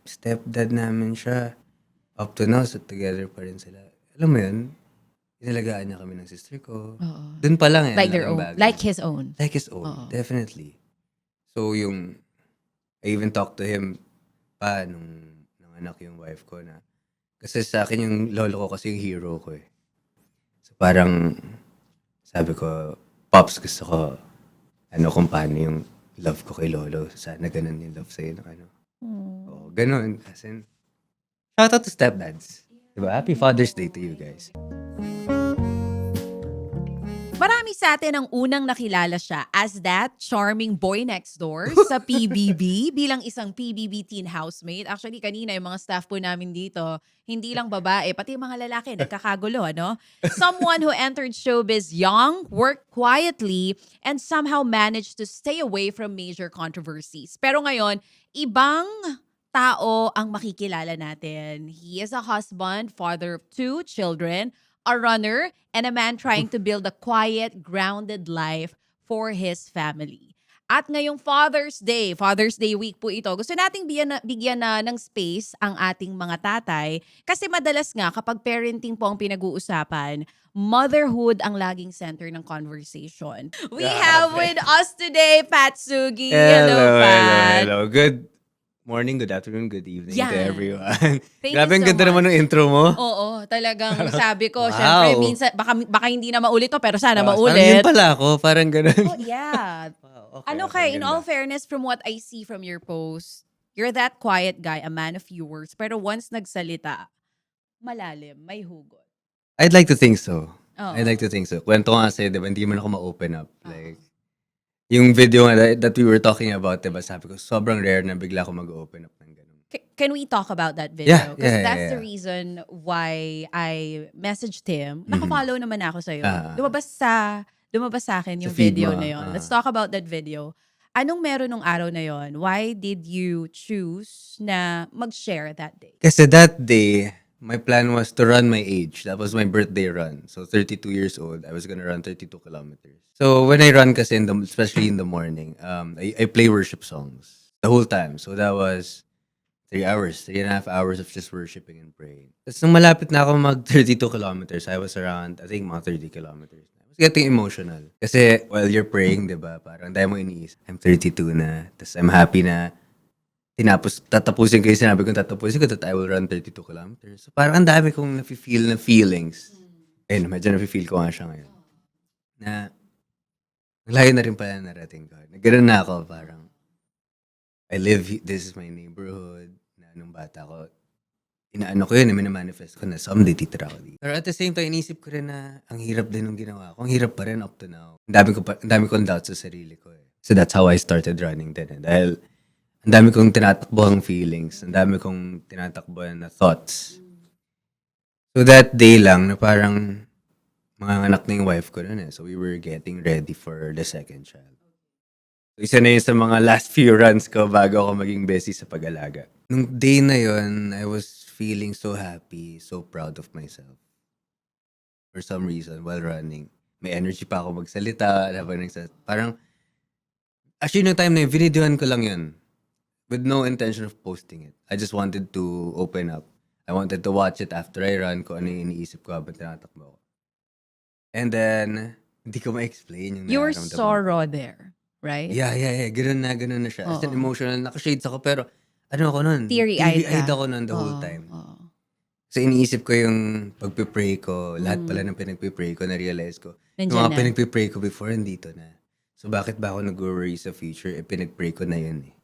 stepdad namin siya. Up to now, so together pa rin sila. Alam mo yun, inalagaan niya kami ng sister ko. Oo. Doon pa lang ang Like their laking own. bagay. Like his own. Like his own, Oo. definitely. So I even talked to him pa nung nanganak yung wife ko na, kasi sa akin yung lolo ko kasi yung hero ko eh. So parang, sabi ko, Pops, gusto ko, kung paano yung love ko kay lolo. Sana ganun yung love sa'yo ng Oo, ganun. Kasi, shout out to stepdads. Diba? Happy Father's Day to you guys. Marami sa atin ang unang nakilala siya as that charming boy next door sa PBB bilang isang PBB teen housemate. Actually, kanina yung mga staff po namin dito, hindi lang babae, pati yung mga lalaki, nagkakagulo, ano? Someone who entered showbiz young, worked quietly, and somehow managed to stay away from major controversies. Pero ngayon, ibang tao ang makikilala natin. He is a husband, father of 2 children, a runner, and a man trying to build a quiet, grounded life for his family. At ngayong Father's Day week po ito, gusto nating bigyan na ng space ang ating mga tatay kasi madalas nga kapag parenting po ang pinag-uusapan, motherhood ang laging center ng conversation. We have with us today, Pat Sugi. Hello, Pat. Hello. Good morning, good afternoon, good evening to Yan. everyone. Thank Grabe, you ang so ganda naman much. ng intro mo. Oo, talagang sabi ko, Wow. syempre, minsan, baka hindi na maulit to, pero sana Parang maulit. yun pala ako, parang ganun. Oh, yeah. Wow, Ano okay, in ganda. all fairness, from what I see from your post, you're that quiet guy, a man of few words, pero once nagsalita, malalim, may hugot. I'd like to think so. Oo. I'd like to think so. Kwento ko nga sa'yo, diba, hindi man ako ma-open up. Like, yung video nga that we were talking about, diba, sabi ko, sobrang rare na bigla ako mag-open up ng ganun. Can we talk about that video? Because Yeah, that's the yeah. reason why I messaged him. Naka-follow naman ako sa'yo. Ah. Lumabas sa akin yung Sa feed video mo, na yon. ah. Let's talk about that video. Anong meron nung araw na yon? Why did you choose na mag-share that day? Kasi that day, my plan was to run my age. That was my birthday run. So 32 years old, I was gonna run 32 kilometers. So when I run kasi, especially in the morning, I play worship songs the whole time. So that was 3.5 hours of just worshiping and praying. Tapos nung malapit na ako mag 32 kilometers, I was around, I think, mga 30 kilometers. I was getting emotional. Kasi while you're praying, di ba, parang dahil mo iniisip, I'm 32 na. Tapos I'm happy na tatapusin ko yung sinabi kong tatapusin ko that I will run 32 kilometers. So parang ang dami kong nafe-feel na feelings. Ayun, medyo nafe-feel ko nga siya ngayon. Na, layo na rin pala narating ko. Nagkaroon na ako, parang, this is my neighborhood, na nung bata ko, inaano ko yun, minamanifest ko na someday titira ako dito. Pero at the same time, inisip ko rin na ang hirap din nung ginawa ko. Ang hirap pa rin up to now. Ang dami kong doubts sa sarili ko eh. So that's how I started running din eh. Dahil ang dami kong tinatakbuhang feelings, ang dami kong tinatakbuhan na thoughts. So that day lang na parang manganganak na yung wife ko nun eh. So we were getting ready for the second child. So isa na yun sa mga last few runs ko bago ako maging busy sa pag-alaga. Nung day na yun, I was feeling so happy, so proud of myself. For some reason, while running. May energy pa ako magsalita. Parang, actually, nung time na yun, vinidyoan ko lang yun. With no intention of posting it. I just wanted to open up. I wanted to watch it after I run, kung ano yung iniisip ko habang tinatakbo ko. And then, hindi ko ma-explain yung You were nararamdaman so ko. raw there, right? Yeah. Ganun na siya. As in Oo. emotional, naka-shades ako, pero ano ako nun? Teary-eyed ka. ako nun the whole Oo, time. oo. So iniisip ko yung pagpipray ko, lahat pala ng pinagpipray ko, na-realize ko. Yung Nandiyan mga na. pinagpipray ko before, nandito na. So bakit ba ako nag-worry sa future? Pinagpray ko na yun eh.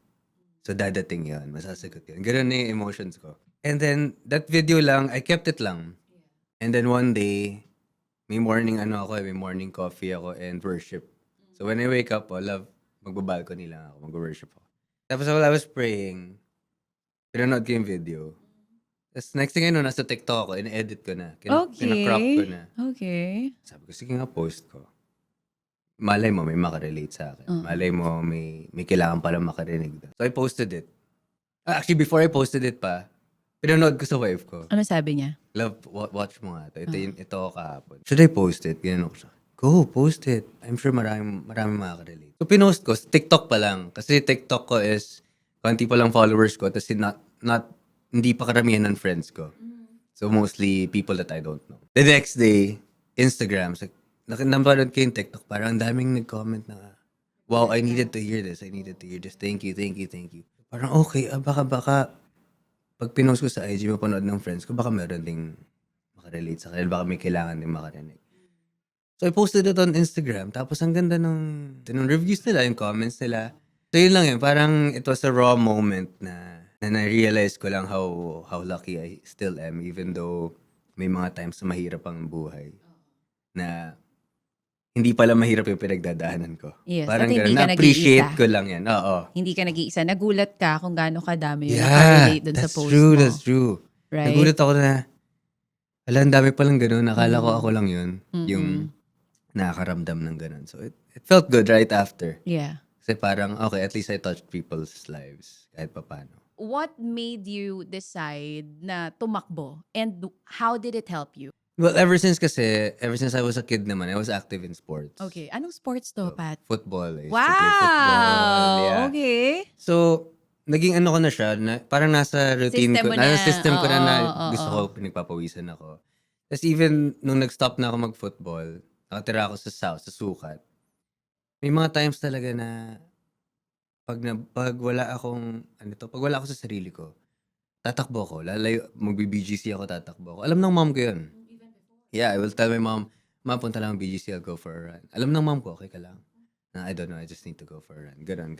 So dadating yun, masasagot yun. Ganun na yung emotions ko. And then, that video lang, I kept it lang. And then one day, may morning coffee ako and worship. So when I wake up, magbabalcony lang ako, mag-worship ako. Tapos while I was praying, pinanood ko yung video. Tapos next thing I know, nasa TikTok ako, in-edit ko na. Pinakrop ko na. Okay. Sabi ko, sige nga, post ko. Malay mo, may makarelate sa akin. Malay mo, may kailangan pala makarinig. So I posted it. Actually, before I posted it pa, pinanood ko sa wife ko. Ano sabi niya? Love, watch mo nga. Ito kahapon. Should I post it? Ginano ko siya. Go, post it. I'm sure marami makaka-relate. So, pinost ko. TikTok pa lang. Kasi TikTok ko is, konti pa lang followers ko. Tapos hindi pa karamihan ng friends ko. So mostly people that I don't know. The next day, Instagram, so, napanood ko yung TikTok, parang ang daming nag-comment na, wow, I needed to hear this. I needed to hear this. Thank you, thank you, thank you. Parang okay, baka, pag pinost ko sa IG, mapanood ng friends ko, baka meron ding makarelate sa kanila. Baka may kailangan din makarinig. So I posted it on Instagram. Tapos ang ganda ng reviews nila, yung comments nila. So yun lang yun. Parang it was a raw moment na na-realize ko lang how lucky I still am. Even though may mga times na mahirap ang buhay. Na hindi pala mahirap yung pinagdadaanan ko. Yes, Parang at hindi ganun. ka Na-appreciate nag-iisa. ko lang yan. Oo. Hindi ka nag-iisa. Nagulat ka kung gaano kadami yung Yeah, nakarelate dun sa that's post true, mo. that's true. Right? Nagulat ako na, ang dami palang ganun. Nakala ko ako lang yun. Mm-mm. Yung nakakaramdam ng ganun. So it felt good right after. Yeah. Kasi parang, okay, at least I touched people's lives kahit papano. What made you decide na tumakbo? And how did it help you? Well, ever since I was a kid naman, I was active in sports. Okay. Anong sports to, Pat? Football. I used to play football. Wow! Yeah. Okay. So, naging ano ko na siya, na, parang nasa routine System ko, mo nasa na. system ko na Oo, gusto oo. ko, pinagpapawisan ako. Tapos even nung nag-stop na ako mag-football, nakatira ako sa South, sa Sukat, may mga times talaga na pag wala ako sa sarili ko, tatakbo ako, magbi-BGC ako, tatakbo ako. Alam ng mom ko yun. Yeah, I will tell my mom, "Ma, punta lang ang BGC, I'll go for a run." Alam ng mom ko, okay ka lang. Na, I don't know, I just need to go for a run. Ganon.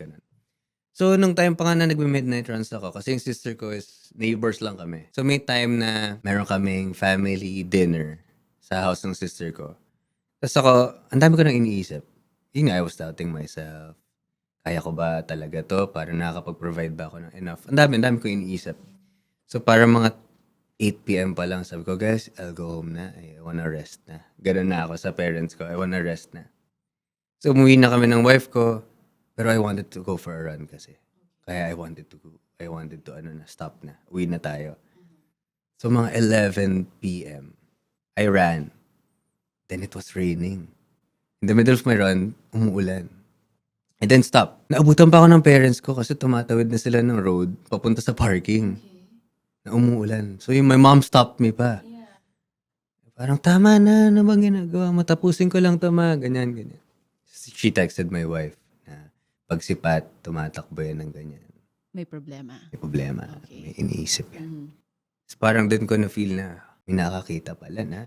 So, nung time pa nga na nagme-midnight runs ako, kasi yung sister ko is, neighbors lang kami. So, may time na meron kaming family dinner sa house ng sister ko. Tapos ako, ang dami ko nang iniisip. Yun nga, I was doubting myself. Kaya ko ba talaga to? Parang nakakapag-provide ba ako ng enough? Ang dami ko iniisip. So, parang mga 8 p.m. pa lang, sabi ko, guys, I'll go home na. I wanna rest na. Ganun na ako sa parents ko. I wanna rest na. So, umuwi na kami ng wife ko. Pero I wanted to go for a run kasi. Kaya I wanted to stop na. Uwi na tayo. So, mga 11 p.m., I ran. Then it was raining. In the middle of my run, umuulan. I then stop. Naabutan pa ako ng parents ko kasi tumatawid na sila ng road papunta sa parking. Na umuulan. So, my mom stopped me pa. Parang, tama na, ano bang ginagawa mo? Tapusin ko lang to, ma. Ganyan. She texted my wife na pag si Pat, tumatakbo yan ng ganyan. May problema. May problema. Okay. May iniisip yan. Mhm. So, parang din ko na-feel na may nakakita pala na.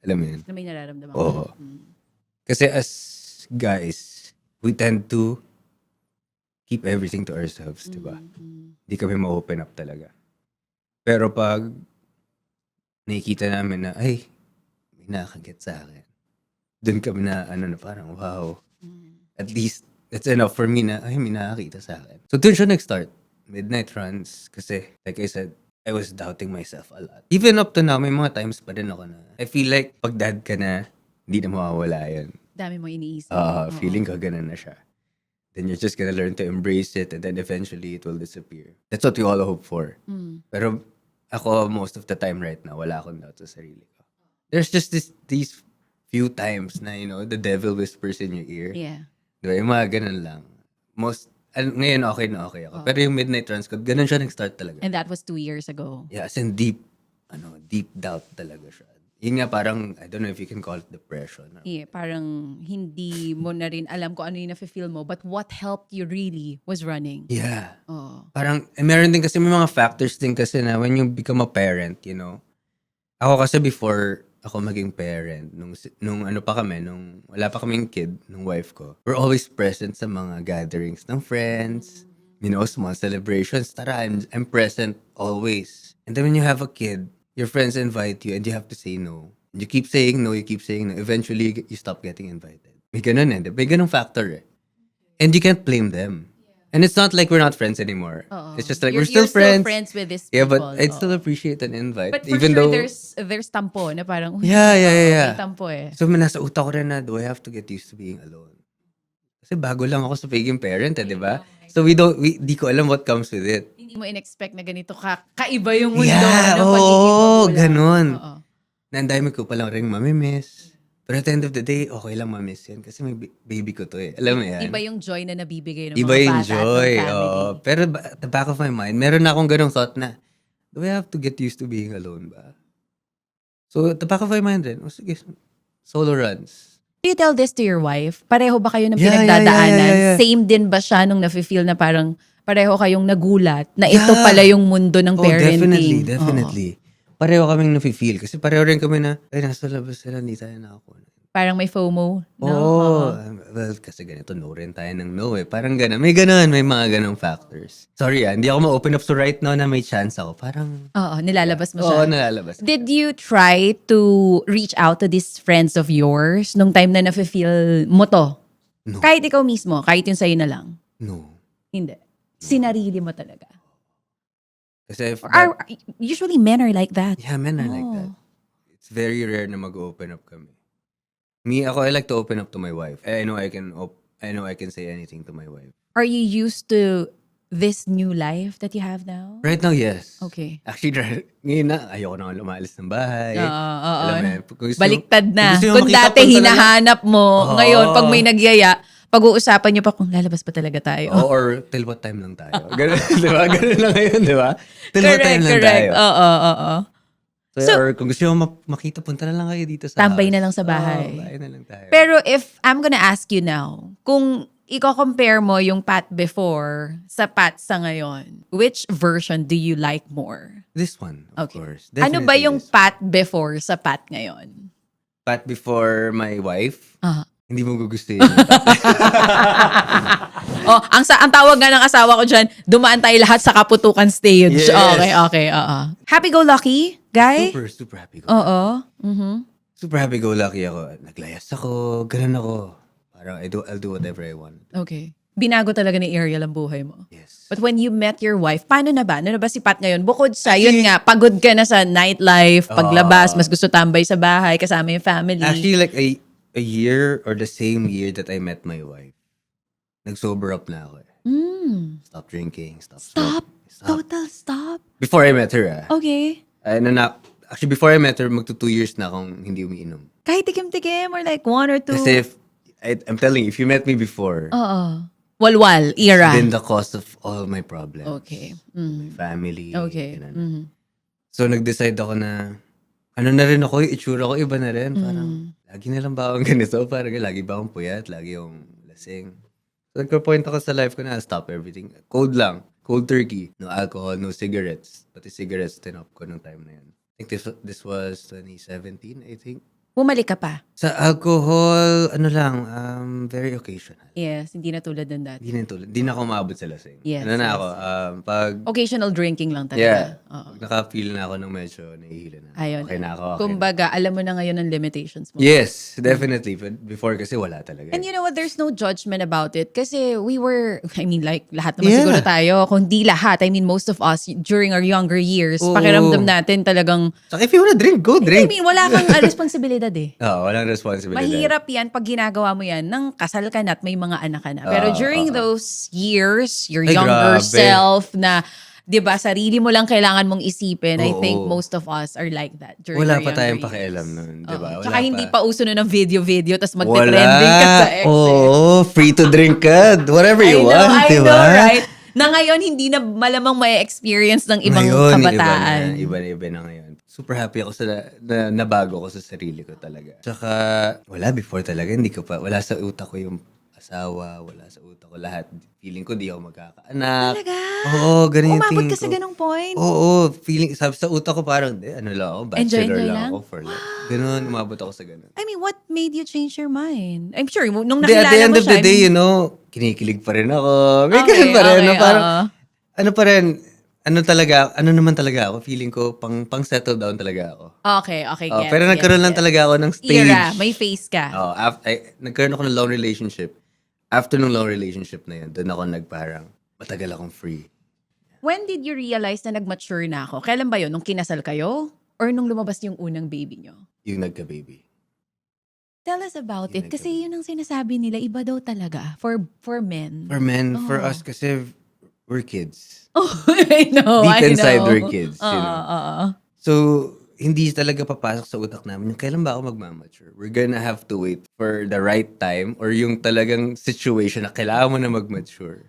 Alam mo yun? Na may nararamdaman Oo. ka. Kasi as guys, we tend to keep everything to ourselves, di ba? Hindi kami ma-open up talaga. Pero pag nakikita namin na, ay, may nakakaget sa akin. Doon kami na, parang, wow. At least, that's enough for me na, ay, may nakakita sa akin. So, doon siya nag-start. Midnight runs. Kasi, like I said, I was doubting myself a lot. Even up to now, may mga times pa rin ako na, I feel like, pag dad ka na, hindi na mawawala yun. Dami mo iniisip. Oo. Feeling ko ganun na siya. Then you're just gonna learn to embrace it and then eventually it will disappear. That's what we all hope for. Pero ako, most of the time right now, wala akong doubt sa sarili ko. There's just these few times na, the devil whispers in your ear. Yeah. Diba? Yung mga ganun lang. Ngayon okay na okay ako. Pero yung midnight runs ko, ganun siya nag-start talaga. And that was 2 years ago. Yeah, as in deep doubt talaga siya. Yun nga parang, I don't know if you can call it depression. Yeah, parang hindi mo na rin alam kung ano yung nafe-feel mo. But what helped you really was running. Yeah. Oh. Parang, meron din kasi may mga factors din kasi na when you become a parent, Ako kasi before ako maging parent, nung wala pa kaming kid, nung wife ko, we're always present sa mga gatherings ng friends, small celebrations. Tara, I'm present always. And then when you have a kid, your friends invite you and you have to say no. And you keep saying no, Eventually, you stop getting invited. May ganun May ganun factor And you can't blame them. And it's not like we're not friends anymore. Oo. It's just like You're we're still friends. with these Yeah, people. but I'd Oo. still appreciate an invite. But for even sure, though, there's tampo na parang, uy, Yeah. may tampo So, nasa utak ko rin na, do I have to get used to being alone? Kasi bago lang ako sa pagiging parent, di ba? So, di ko alam what comes with it. Hindi mo in-expect na ganito kaiba yung mundo Yeah, ng pagiging magulang. ganun. Oo. Na ang dami ko palang ring mamimiss. But at the end of the day, okay lang ma-miss yan kasi may baby ko to eh. Alam mo yan? Iba yung joy na nabibigay ng Iba mga yung bata at ng joy. family. Pero at the back of my mind, meron na akong ganong thought na, do I have to get used to being alone ba? So at the back of my mind rin, sige, solo runs. Do you tell this to your wife? Pareho ba kayo ng Yeah, pinagdadaanan? yeah. Same din ba siya nung nafe-feel na parang pareho kayong nagulat na ito pala yung mundo ng parenting? Definitely. Pareho kaming nafe-feel kasi pareho rin kami na, ay, nasa labas sila, hindi tayo nakakuha. Parang may FOMO, no? Well, kasi ganito, no rin tayo ng no eh. Parang gano'n. May mga ganong factors. Sorry hindi ako ma-open up so right now na may chance ako. Parang, Oo, nilalabas mo oo, siya. nalalabas. Did you try to reach out to these friends of yours nung time na nafe-feel mo to? No. Kahit ikaw mismo, kahit yung sa'yo na lang. No. Hindi. Sinarili mo talaga. Kasi Usually men are like that. yeah, men are like that. It's very rare na mag-open up kami. I like to open up to my wife. I know I can say anything to my wife. Are you used to this new life that you have now? Right now, yes. Okay. Actually, ngayon na, ayoko na lumalis ng bahay. Alam mo yan, kung gusto- Baliktad na. kung gusto mo Kung makita dati po talaga- hinahanap mo, Oo. ngayon pag may nagyaya, pag-uusapan nyo pa kung lalabas pa talaga tayo. Or till what time lang tayo. Ganun, di ba? Ganun lang ngayon, di ba? Till what time lang tayo. Oo. So, So- or kung gusto mo makita, punta na lang kayo dito sa Tambay house. na lang sa bahay. Bahay na lang tayo. Pero if I'm gonna ask you now, kung i-compare mo yung Pat before sa Pat sa ngayon, which version do you like more? This one, of Okay. course. Ano ba Definitely yung this. Pat before sa Pat ngayon? Pat before my wife? Ah. Hindi mo gugustuhin yung Oh, ang tawag nga ng asawa ko dyan, dumaan tayo lahat sa kaputukan stage. Yes. Okay. Happy-go-lucky, guy? super happy go. Oo. Mhm. Super happy go lucky ako. Naglayas ako, ganun ako. Parang I'll do whatever I want. Okay. Binago talaga ni Ariel ang buhay mo. Yes. But when you met your wife, paano na ba? Ano na ba si Pat ngayon? Bukod sa, yun nga, pagod ka na sa nightlife, paglabas, mas gusto tambay sa bahay, kasama yung family. Actually, like a year or the same year that I met my wife, nag-sober up na ako eh. Stop drinking, stop smoking. Total stop. Before I met her Okay. actually before I met her, magto 2 years na akong hindi umiinom. Kahit tikim-tikim or like 1 or 2. Kasi I'm telling you, if you met me before, Oo. Walwal, era. been the cause of all my problems. Okay. My family. Okay. ganun. So nag-decide ako na, ano na rin ako, yung itsura ko iba na rin. Parang, lagi na lang ba akong ganito? Parang, lagi ba akong puyat? Lagi akong lasing. So nagka-point ako sa life ko na, stop everything. Cold lang. Cold turkey. No alcohol, no cigarettes. Pati cigarettes, tinop ko nung time na yun. I think this was 2017, I think. Bumalik ka pa. Sa alcohol, ano lang, very occasional. Yes, hindi na tulad ng dati. Hindi na ako umabot sa lasing. Yes, ano na yes. ako, pag Occasional drinking lang talaga. Yeah. Oo. Naka-feel na ako ng medyo nahihilo na. Ayun. Okay na ako. Okay na. Kumbaga, alam mo na ngayon ang limitations mo. Yes, definitely. But before kasi wala talaga. And you know what, there's no judgment about it. Kasi we were, like, lahat naman Yeah. siguro tayo. Kung di lahat, most of us, during our younger years, Oo. pakiramdam natin talagang, So if you wanna drink, go drink. wala kang responsibilidad eh. Oo, walang responsibility. Mahirap yan pag ginagawa mo yan nang kasal ka na at may mga anak ka na. Pero during those years, your Ay, younger grabe. self na, di ba, sarili mo lang kailangan mong isipin. I Oo. think most of us are like that during Wala our pa tayong younger pakialam years. nun, di ba? Oo. Wala Tsaka hindi pa. pa uso nun ng video, tas magte-trending ka sa ex. Oo, free to drink ka. Whatever you want, I di know, ba? right? Na ngayon, hindi na malamang may experience ng ibang Ngayon, kabataan. Iba na ngayon. Super happy ako na nabago ko sa sarili ko talaga. Tsaka, wala before talaga. Wala sa utak ko yung asawa, wala sa utak ko lahat. Feeling ko di ako magkakaanak. Talaga? Oo, ganun yung Umabot tingin ka sa ko. ganong point? Oo, sabi sa utak ko parang, ano lang ako, bachelor Enjoy lang lang? ako for life. Ganun, umabot ako sa ganun. What made you change your mind? I'm sure, nung Hindi, nakilala at the end mo of siya, the day, kinikilig pa rin ako. May Okay, ganun pa rin. okay, na parang, oo. ano pa rin, ano naman talaga ako. Feeling ko, pang settle down talaga ako. Okay, Oh, gets, pero nagkaroon lang gets. talaga ako ng stage. Era, may face ka. Oh, nagkaroon ako ng long relationship. After ng long relationship na yun, doon ako nagparang, matagal akong free. When did you realize na nag-mature na ako? Kailan ba yun? Nung kinasal kayo? Or nung lumabas yung unang baby nyo? Yung nagka-baby. Tell us about Yung it. Kasi yun ang sinasabi nila, iba daw talaga. For men. For men, for us kasi, we're kids. Oh, I know, Deep I inside, know. we're kids, you know. Oo. So, hindi talaga papasok sa utak namin yung kailan ba ako magmamature. We're gonna have to wait for the right time or yung talagang situation na kailangan mo na magmature.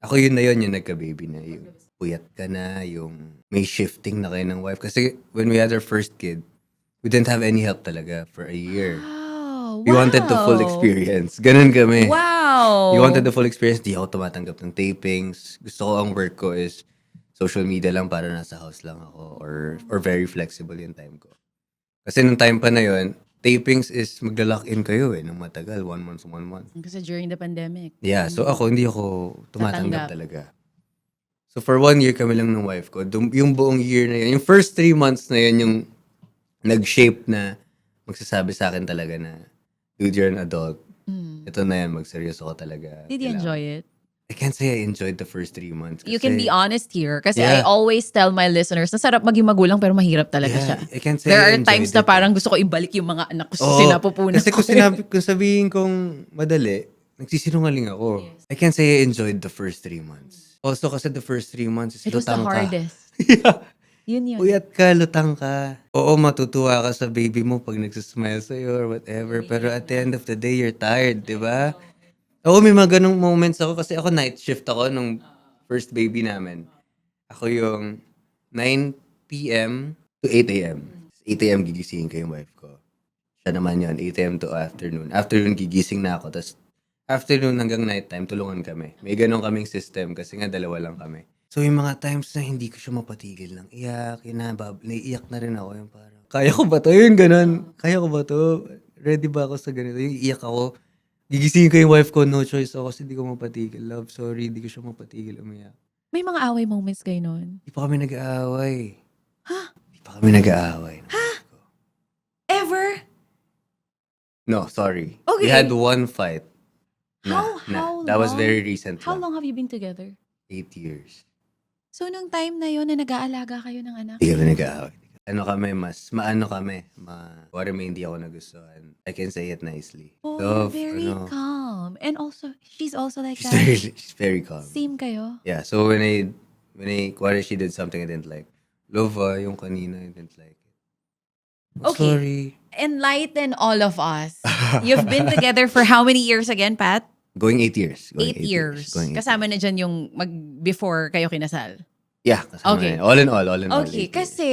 Ako yun na yun, yung nagka-baby na, yung puyat ka na, yung may shifting na kayo ng wife. Kasi when we had our first kid, we didn't have any help talaga for a year. Wow. We wanted the full experience. Ganun kami. Wow. We wanted the full experience. Di ako tumatanggap ng tapings. Gusto ko ang work ko is social media lang para nasa house lang ako or very flexible yung time ko. Kasi nung time pa na yun, tapings is magla-lock in kayo ng matagal. 1 month, 1 month. Kasi during the pandemic. Yeah, so hindi ako tumatanggap Tatanggap. talaga. So for 1 year kami lang ng wife ko. Yung buong year na yun, yung first 3 months na yun yung nag-shape na magsasabi sa akin talaga na, dude, you're an adult. Ito na yan, magseryoso ko talaga. Did you enjoy it? I can't say I enjoyed the first 3 months. You can be honest here. Kasi Yeah. I always tell my listeners, nasarap maging magulang pero mahirap talaga siya. I can't say There I are enjoyed times na it. parang gusto ko ibalik yung mga anak ko sa Oo. sinapupunan Kasi ko. kung sabihin kong madali, nagsisinungaling ako. I can't say I enjoyed the first 3 months. Also kasi the first 3 months is It was the lutang ka. hardest. Yeah. Yun. Puyat ka, lutang ka. Oo, matutuwa ka sa baby mo pag nagsasmile sa'yo or whatever. Pero at the end of the day, you're tired, di ba? Oo, may mga ganong moments ako kasi ako night shift ako nung first baby namin. Ako yung 9 p.m. to 8 a.m. 8 a.m. gigisingin ko yung wife ko. Siya naman yun, 8 a.m. to afternoon. Afternoon, gigising na ako. Tapos afternoon hanggang nighttime, tulungan kami. May ganong kaming system kasi nga dalawa lang kami. So yung mga times na hindi ko siya mapatigil ng iyak, naiiyak na rin ako. Yung parang, kaya ko ba to? Yung ganon. Kaya ko ba to? Ready ba ako sa ganito? Yung iyak ako. Gigisingin ko yung wife ko, no choice ako kasi hindi ko mapatigil. Love, sorry, hindi ko siya mapatigil umiyak. May mga away moments kayo nun? Hindi pa kami nag-aaway. Hindi pa kami nag-aaway. Ever? No, sorry. Okay. We had one fight. How That was long? very recent How lang. long have you been together? 8 years. So, nung time na yon na nag-aalaga kayo ng anak? Hindi kami nag-aaway. Ano kami, mas maano kami. Wala may hindi ako nagustuhan. I can say it nicely. Oh, Love, very calm. And also, she's also like She's that. she's very calm. Same kayo? Yeah, so when kuwari she did something I didn't like. Love, yung kanina, I didn't like it. Okay. Sorry. Enlighten all of us. You've been together for how many years again, Pat? Going 8 years. 8 years. Going 8 Kasama na dyan yung before kayo kinasal. Yeah, kasama Okay. na. All in all. Okay, 8 years. kasi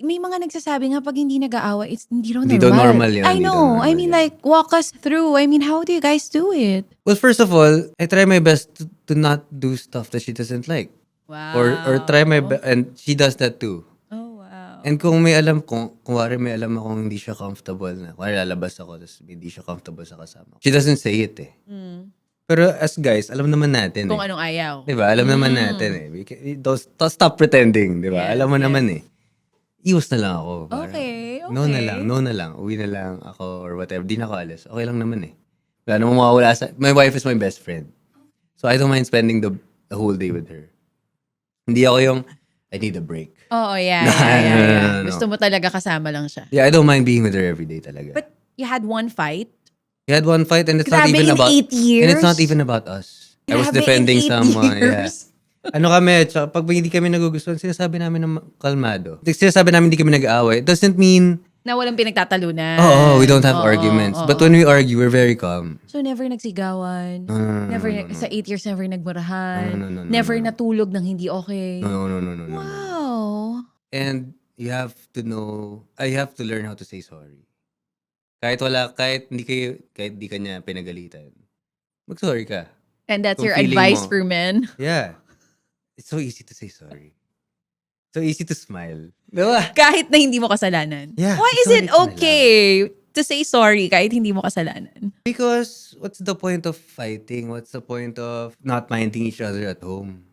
may mga nagsasabi nga pag hindi nag-aaway, it's hindi raw Hindi normal. daw normal yun, I hindi daw know. normal I mean, yun. like, walk us through. I mean, how do you guys do it? Well, first of all, I try my best to not do stuff that she doesn't like. Wow. Or try my best, and she does that too. Oh, wow. And kung may alam, kung may alam akong hindi siya comfortable na, kung lalabas ako, tapos hindi siya comfortable sa kasama. She doesn't say it eh. Pero as guys, alam naman natin Kung eh. anong ayaw. Diba? Alam naman natin eh. Don't stop pretending, diba? Yes, Alam mo naman eh. Iwas na lang ako. Parang, Okay. No na lang. Uwi na lang ako or whatever. Di na ako alis. Okay lang naman eh. Wala namang mawawala sa... My wife is my best friend. So I don't mind spending the whole day with her. Hindi ako yung, I need a break. Oo, yeah. No. Gusto mo talaga kasama lang siya. Yeah, I don't mind being with her every day talaga. But you had one fight? We had one fight and it's Grabe, not even in about... 8 years? And it's not even about us. I was Grabe, in defending 8 someone. Yeah. years? Ano kami, tsaka pag hindi kami nagugustuhan, sinasabi namin na kalmado. Sinasabi namin hindi kami nag-aaway. It doesn't mean, Na walang pinagtatalunan. we don't have arguments. oo, But oo. when we argue, we're very calm. So never nagsigawan? No. Never, sa 8 years, never nagmurahan? No. Never natulog ng hindi okay? No. Wow. And you have to know, I have to learn how to say sorry. Kahit hindi ka niya pinagalitan. Mag-sorry ka. And that's Kung your feeling advice mo. for men? Yeah. It's so easy to say sorry. So easy to smile. Diba? Kahit na hindi mo kasalanan? Yeah, Why is sorry it ka na lang. okay to say sorry kahit hindi mo kasalanan? Because what's the point of fighting? What's the point of not minding each other at home?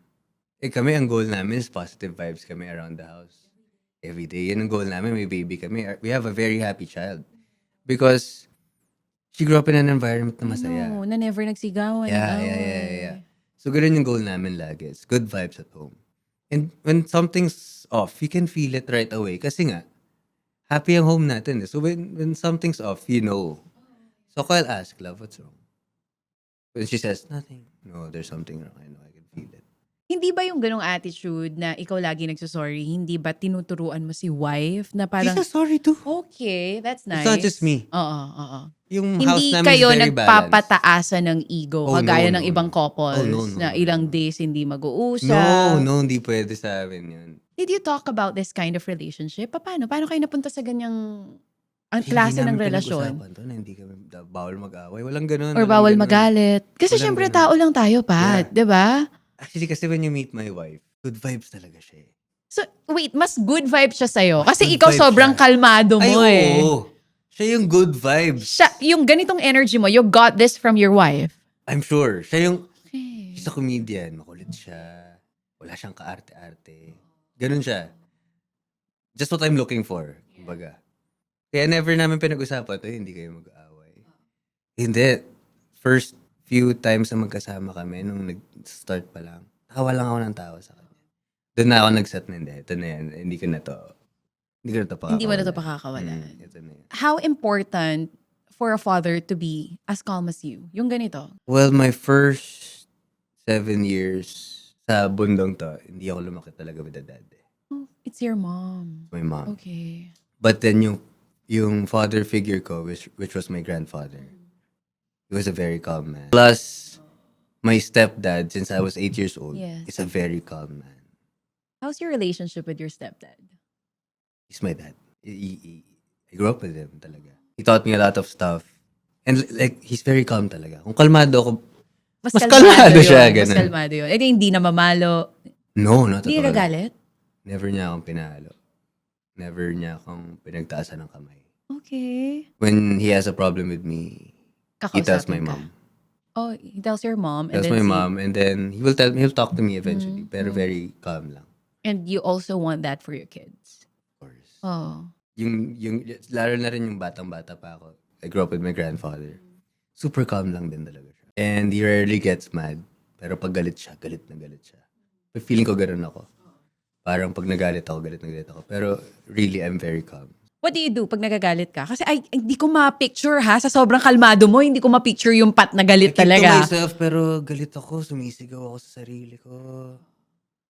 Kami, ang goal namin is positive vibes kami around the house. Every day. Yan ang goal namin. May baby kami. We have a very happy child. Because she grew up in an environment na masaya. No, na never nagsigawan. Yeah. So, ganun yung goal namin lagi. It's good vibes at home. And when something's off, you can feel it right away. Kasi nga, happy ang home natin. So, when something's off, you know. So, I'll ask, love, what's wrong? When she says, nothing. No, there's something wrong. I know, I can feel it. Hindi ba yung ganong attitude na ikaw lagi nagso-sorry, hindi ba tinuturuan mo si wife na She's parang, a sorry too. okay, that's It's not just nice. me. Oo, oo. Yung house Hindi namin is kayo very balanced. nagpapataasan ng ego Oh, no, kagaya ng no, ibang no. Oh, no, couples no, na no, no, ilang no. days hindi No, mag-uusap. no, hindi pwede sa amin yun. Did you talk about this kind of relationship? Paano? Paano kayo napunta sa ganyang ang Hindi klase ng namin relasyon? pinag-usapan to na hindi kami bawal mag-away. Walang ganun, Or walang bawal ganun. magalit? Kasi Walang syempre ganun. tao lang tayo, Pat. Yeah. 'Di ba? Actually, kasi when you meet my wife, good vibes talaga siya eh. So, wait, mas good vibes siya sa'yo. Mas Kasi good ikaw vibes sobrang siya. kalmado Ay, mo eh. oo. Siya yung good vibes. Siya, yung ganitong energy mo, you got this from your wife. I'm sure. Siya yung, Okay. she's a comedian. Makulit siya. Wala siyang kaarte-arte. Ganun siya. Just what I'm looking for. Kumbaga. Kaya never namin pinag-usapan to, hindi kayo mag-aaway. Hindi. First few times na magkasama kami, nung nag-start pa lang, tawa lang ako ng tawa sa kanya. Doon na ako nag-set na, hindi. Ito na yan. Hindi ko na to pakakawalan. Hindi mo na to pakakawalan. Ito na yan. How important for a father to be as calm as you? Yung ganito. Well, my first 7 years sa bundong to, hindi ako lumaki talaga with a dad. Oh, it's your mom. My mom. Okay. But then yung father figure ko, which was my grandfather, he was a very calm man. Plus, my stepdad, since I was 8 years old, Yes. is a very calm man. How's your relationship with your stepdad? He's my dad. I grew up with him talaga. He taught me a lot of stuff. And like, he's very calm talaga. Kung kalmado ako, Mas kalmado siya, Mas ganun. kalmado yun. Eh, hindi na mamalo. no, not Hindi at all. nagagalit? Never niya akong pinalo. Never niya akong pinagtaasan ng kamay. Okay. When he has a problem with me, he tells my Kakausapin ka. mom. Oh, he tells your mom. Tells and my then mom, and then he'll talk to me eventually, pero Mm. very calm lang. And you also want that for your kids. Of course. Oh. Yung, lalo na rin yung batang-bata pa ako. I grew up with my grandfather. Super calm lang din talaga siya. And he rarely gets mad. Pero pag galit siya, galit na galit siya. But feeling ko ganun ako. Parang pag nagalit ako, galit na galit ako. Pero really, I'm very calm. What do you do pag nagagalit ka? Kasi hindi ko ma-picture ha. Sa sobrang kalmado mo, hindi ko ma-picture yung Pat na galit I keep to talaga. myself, pero galit ako, sumisigaw ako sa sarili ko.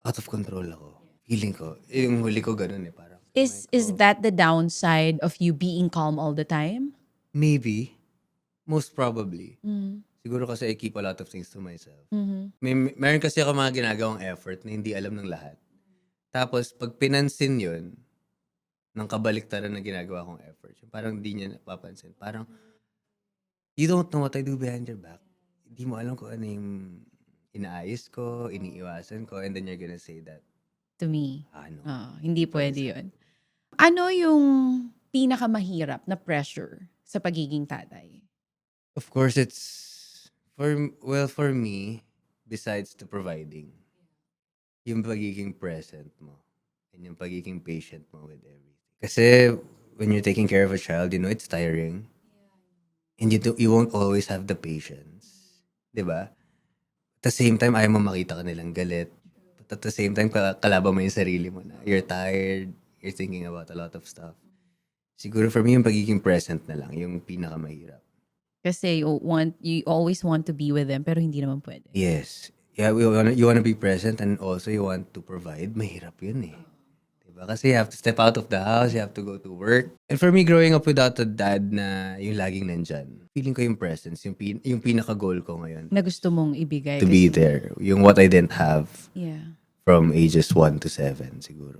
Out of control ako. Feeling ko. Yung huli ko ganun eh, parang. Is that the downside of you being calm all the time? Maybe. Most probably. Mm. Siguro kasi I keep a lot of things to myself. Mhm. Meron kasi ako mga ginagawang effort na hindi alam ng lahat. Tapos, pag pinansin yun, ng kabaliktaran na ginagawa kong effort, yung parang hindi niya napapansin. Parang, you don't know what I do behind your back. Hindi mo alam kung ano yung inaayos ko, iniiwasan ko, and then you're gonna say that, To me. ano. Hindi pwede yun. Ano yung pinakamahirap na pressure sa pagiging tatay? Of course, it's, for me, besides the providing, yung pagiging present mo, and yung pagiging patient mo with everything. Kasi, when you're taking care of a child, you know, it's tiring. And you won't always have the patience. Diba? At the same time, ayaw mo makita ka nilang galit. But at the same time, kalaban mo yung sarili mo na you're tired, you're thinking about a lot of stuff. Siguro for me, yung pagiging present na lang, yung pinakamahirap. Kasi you always want to be with them pero hindi naman pwede. Yes. Yeah, you wanna be present and also you want to provide. Mahirap yun eh. Diba? Kasi you have to step out of the house, you have to go to work. And for me, growing up without a dad na yung laging nandyan, feeling ko yung presence, yung pinaka-goal ko ngayon. Na gusto mong ibigay. To be there. Yung what I didn't have Yeah. from ages 1 to 7 siguro.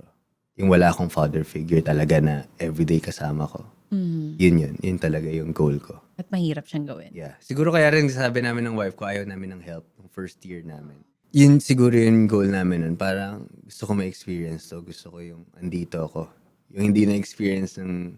Yung wala akong father figure talaga na everyday kasama ko. Mhm. Yun talaga yung goal ko. At mahirap siyang gawin. Yeah. Siguro kaya rin sabi namin ng wife ko, ayaw namin ng help ng first year namin. Yun siguro yung goal namin nun. Parang gusto ko ma-experience to. Gusto ko yung andito ako. Yung hindi na-experience ng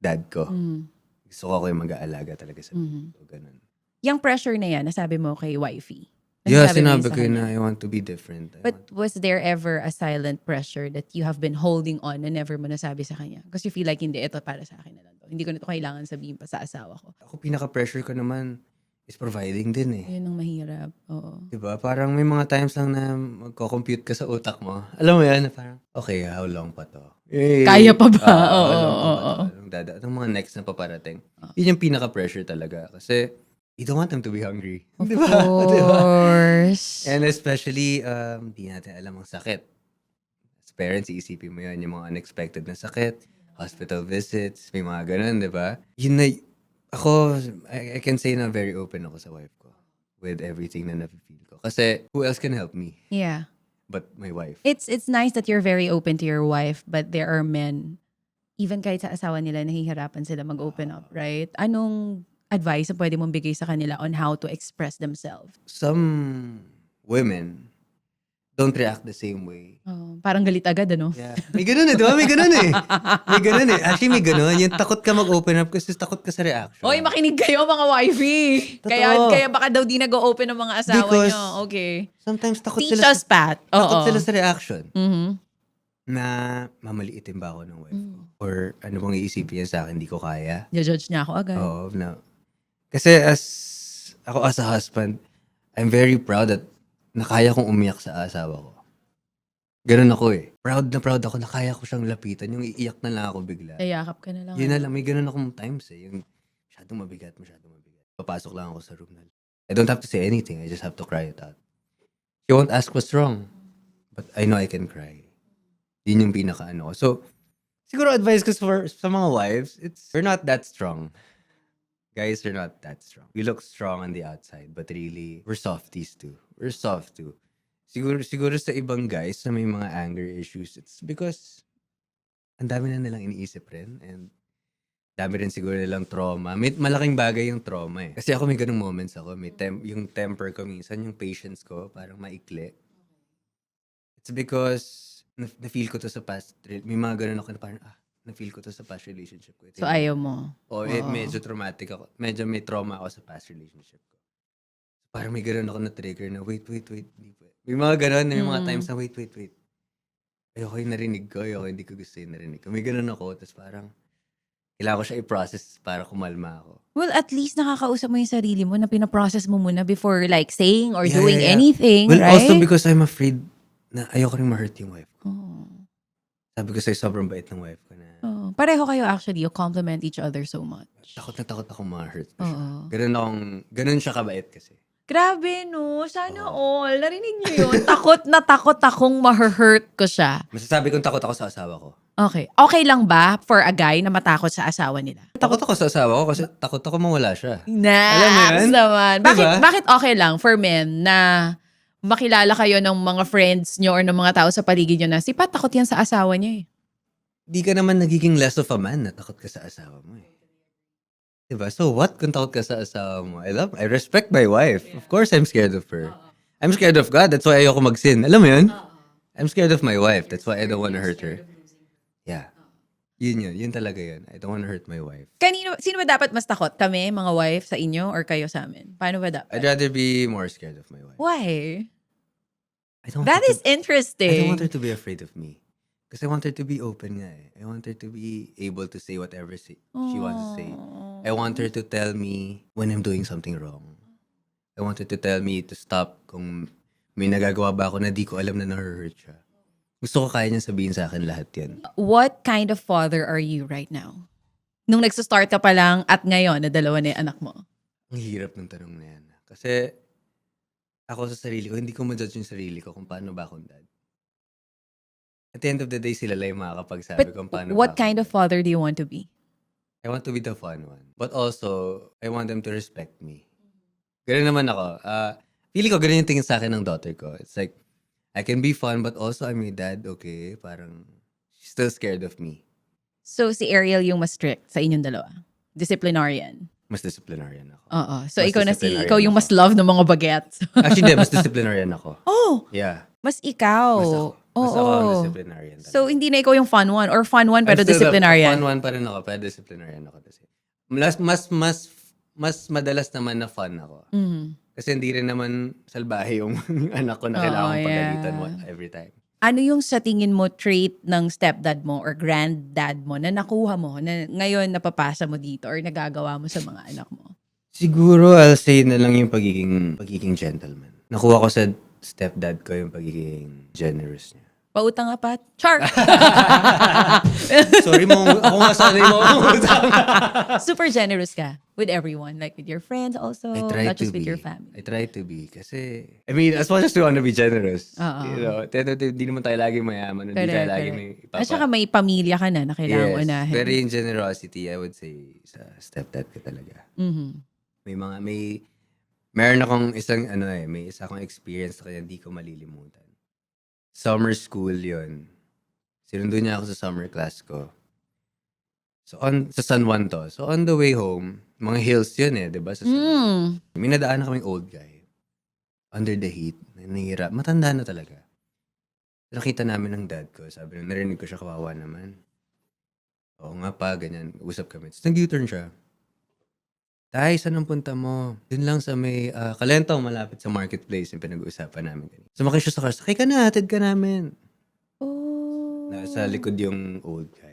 dad ko. Mhm. Gusto ko ako yung mag-aalaga talaga sa Mhm. so, ganun. Yung pressure na yan, nasabi mo kay wifey. Yeah, Nasabi mo yun sinabi sa ko yun kanya. na I want to be different. But was there ever a silent pressure that you have been holding on na never mo nasabi sa kanya? Because you feel like, hindi, ito para sa akin na lang to. Hindi ko na ito kailangan sabihin pa sa asawa ko. Ako pinaka-pressure ko naman is providing din eh. Yun ang mahirap. Oo. Diba? Parang may mga times lang na magko-compute ka sa utak mo. Alam mo yan, na parang, okay, how long pa to? Kaya pa ba? How Oo, long pa oo, ba to? oo. Anong mga next na paparating? Yun yung pinaka-pressure talaga. Kasi you don't want them to be hungry. Of Di ba? course. And especially, di natin alam ang sakit. As parents, iisipin mo yan, yung mga unexpected na sakit, hospital visits, may mga ganun, di ba? Yun na, ako, I can say na very open ako sa wife ko with everything na nafe-feel ko. Kasi, who else can help me Yeah. but my wife? It's nice that you're very open to your wife, but there are men, even kahit sa asawa nila, nahihirapan sila mag-open up, right? Anong advice na pwede mong bigay sa kanila on how to express themselves? Some women don't react the same way. Oh, parang galit agad, ano? Yeah. May ganun di ba? May ganun May ganun Actually, may ganun. Yung takot ka mag-open up kasi takot ka sa reaction. Oy, makinig kayo mga wifey. Totoo. Kaya baka daw di nag-open ng mga asawa Because nyo. Okay. Sometimes takot Teach sila us, Pat. takot Oo. sila sa reaction. Mhm. Na mamaliitin ba ako ng wife ko? Or ano bang iisipin niya sa akin, hindi ko kaya? Judge niya ako agad. Oo, no. Kasi as a husband, I'm very proud that nakaya kong umiyak sa asawa ko. Ganun ako Proud na proud ako na kaya ko siyang lapitan. Yung iiyak na lang ako bigla. Ayakap ka na lang. Yun na lang. May ganun akong times Yung masyadong mabigat. Papasok lang ako sa room na. I don't have to say anything. I just have to cry it out. She won't ask what's wrong. But I know I can cry. Yun yung pinaka-ano ko. So, siguro advice ko sa mga wives, we're not that strong. Guys, we're not that strong. We look strong on the outside, but really, we're softies too. We're soft too. Siguro sa ibang guys na may mga anger issues, it's because ang dami na nilang iniisip rin and dami rin siguro nilang trauma. Malaking bagay yung trauma Kasi ako may ganung moments ako. Yung temper ko minsan, yung patience ko, parang maikli. It's because na-feel ko to sa past, may mga ganun ako na parang, na-feel ko to sa past relationship ko. So ayaw mo. Medyo traumatic ako. Medyo may trauma ako sa past relationship ko. Parang may ganun ako na trigger na, wait. May mga ganun, may mga times na, wait. Ayoko yung narinig ko, hindi ko gusto yung narinig ko. May ganun ako, tapos parang, kailangan ko siya i-process para kumalma ako. Well, at least nakakausap mo yung sarili mo na pinaprocess mo muna before like saying or Yeah, doing yeah. anything, Well, right? also because I'm afraid na ayoko rin ma-hurt yung wife ko. Oh. Sabi ko sa'yo, sobrang bait ng wife ko na. Oh. Pareho kayo actually, you compliment each other so much. Takot na takot ako ma-hurt pa siya. Oo. Ganun siya kabait kasi. Grabe, no? Sana all. Narinig niyo yun? Takot na takot akong ma-hurt ko siya. Masasabi kong takot ako sa asawa ko. Okay. Okay lang ba for a guy na matakot sa asawa nila? Takot ako sa asawa ko kasi takot ako mawala siya. Alam mo Nice yun? naman. Diba? Bakit okay lang for men na makilala kayo ng mga friends nyo or ng mga tao sa paligid nyo na si Pat takot yan sa asawa niya Di ka naman nagiging less of a man na takot ka sa asawa mo Diba? So what kung takot ka sa asawa mo? I respect my wife. Of course, I'm scared of her. I'm scared of God. That's why ayoko mag-sin. Alam mo yun? I'm scared of my wife. That's why I don't want to hurt her. Yeah. Yun. Yun talaga yun. I don't want to hurt my wife. Sino ba dapat mas takot? Kami, mga wife, sa inyo, or kayo sa amin? Paano ba dapat? I'd rather be more scared of my wife. Why? I don't want That her is to- I don't interesting. want her to be afraid of me. Because I want her to be open nga I want her to be able to say whatever she wants to say. I want her to tell me when I'm doing something wrong. I want her to tell me to stop kung may nagagawa ba ako na di ko alam na na-hurt siya. Gusto ko kaya niya sabihin sa akin lahat yan. What kind of father are you right now? Nung nagsa-start ka pa lang at ngayon na dalawa na yung anak mo. Ang hirap ng tanong na yan. Kasi ako sa sarili ko, hindi ko ma-judge yung sarili ko kung paano ba akong dad. At the end of the day, sila lang yung makakapagsabi But kung paano what ba kind of father do you want to be? I want to be the fun one. But also, I want them to respect me. Ganun naman ako. Feeling ko ganun yung tingin sa akin ng daughter ko. It's like, I can be fun, but also I'm your dad, okay? Parang, she's still scared of me. So si Ariel yung mas strict sa inyong dalawa. Disciplinarian. Mas disciplinarian ako. Oo. So Mas ikaw disciplinarian yung mas ako. love ng mga bagets. Actually, hindi. Mas disciplinarian ako. Oh, Yeah. mas ikaw. Mas ako. Mas ako ang disciplinarian. talaga. So hindi na ikaw yung fun one or fun one pero I'm still the disciplinarian. Fun one pa rin ako, pero disciplinarian ako. Kasi. Mas madalas naman na fun ako. Mhm. Kasi hindi rin naman salbahe yung anak ko na kailangan Oo, pagalitan mo yeah. every time. Ano yung sa tingin mo trait ng stepdad mo or granddad mo na nakuha mo na ngayon napapasa mo dito or nagagawa mo sa mga anak mo? Siguro, I'll say na lang yung pagiging gentleman. Nakuha ko sa stepdad ko yung pagiging generous niya. Pautang nga, Pat? Char! Sorry mo, ako nga sana yung mga utang. Super generous ka. with everyone, like with your friends also, I try not to just with your be. family. I try to be. Kasi, I mean, as much as we want to be generous, Oo. hindi naman tayo laging mayaman, hindi tayo Correct, laging correct. may At saka may pamilya ka na kailangang Yes, unahin. pero yung generosity, I would say, sa stepdad ko talaga. Mhm. Meron akong may isa akong experience na kaya hindi ko malilimutan. Summer school yon. Sinundo niya ako sa summer class ko. So, sa San Juan to. So, on the way home, mga hills yun di ba? Sa San Juan. May nadaan na kaming old guy. Under the heat. Nanihirap. Matanda na talaga. Nakita namin ng dad ko. Sabi nung narinig ko siya, kawawa naman. Oo nga pa, ganyan. Usap kami. Tapos nag-U-turn siya. Tay, saan ang punta mo? Dun lang sa may Kalentong, malapit sa marketplace yung pinag-uusapan namin. Sumakay siya sa car. Sakay ka na, hatid ka namin. Oh. Nasa likod yung old guy.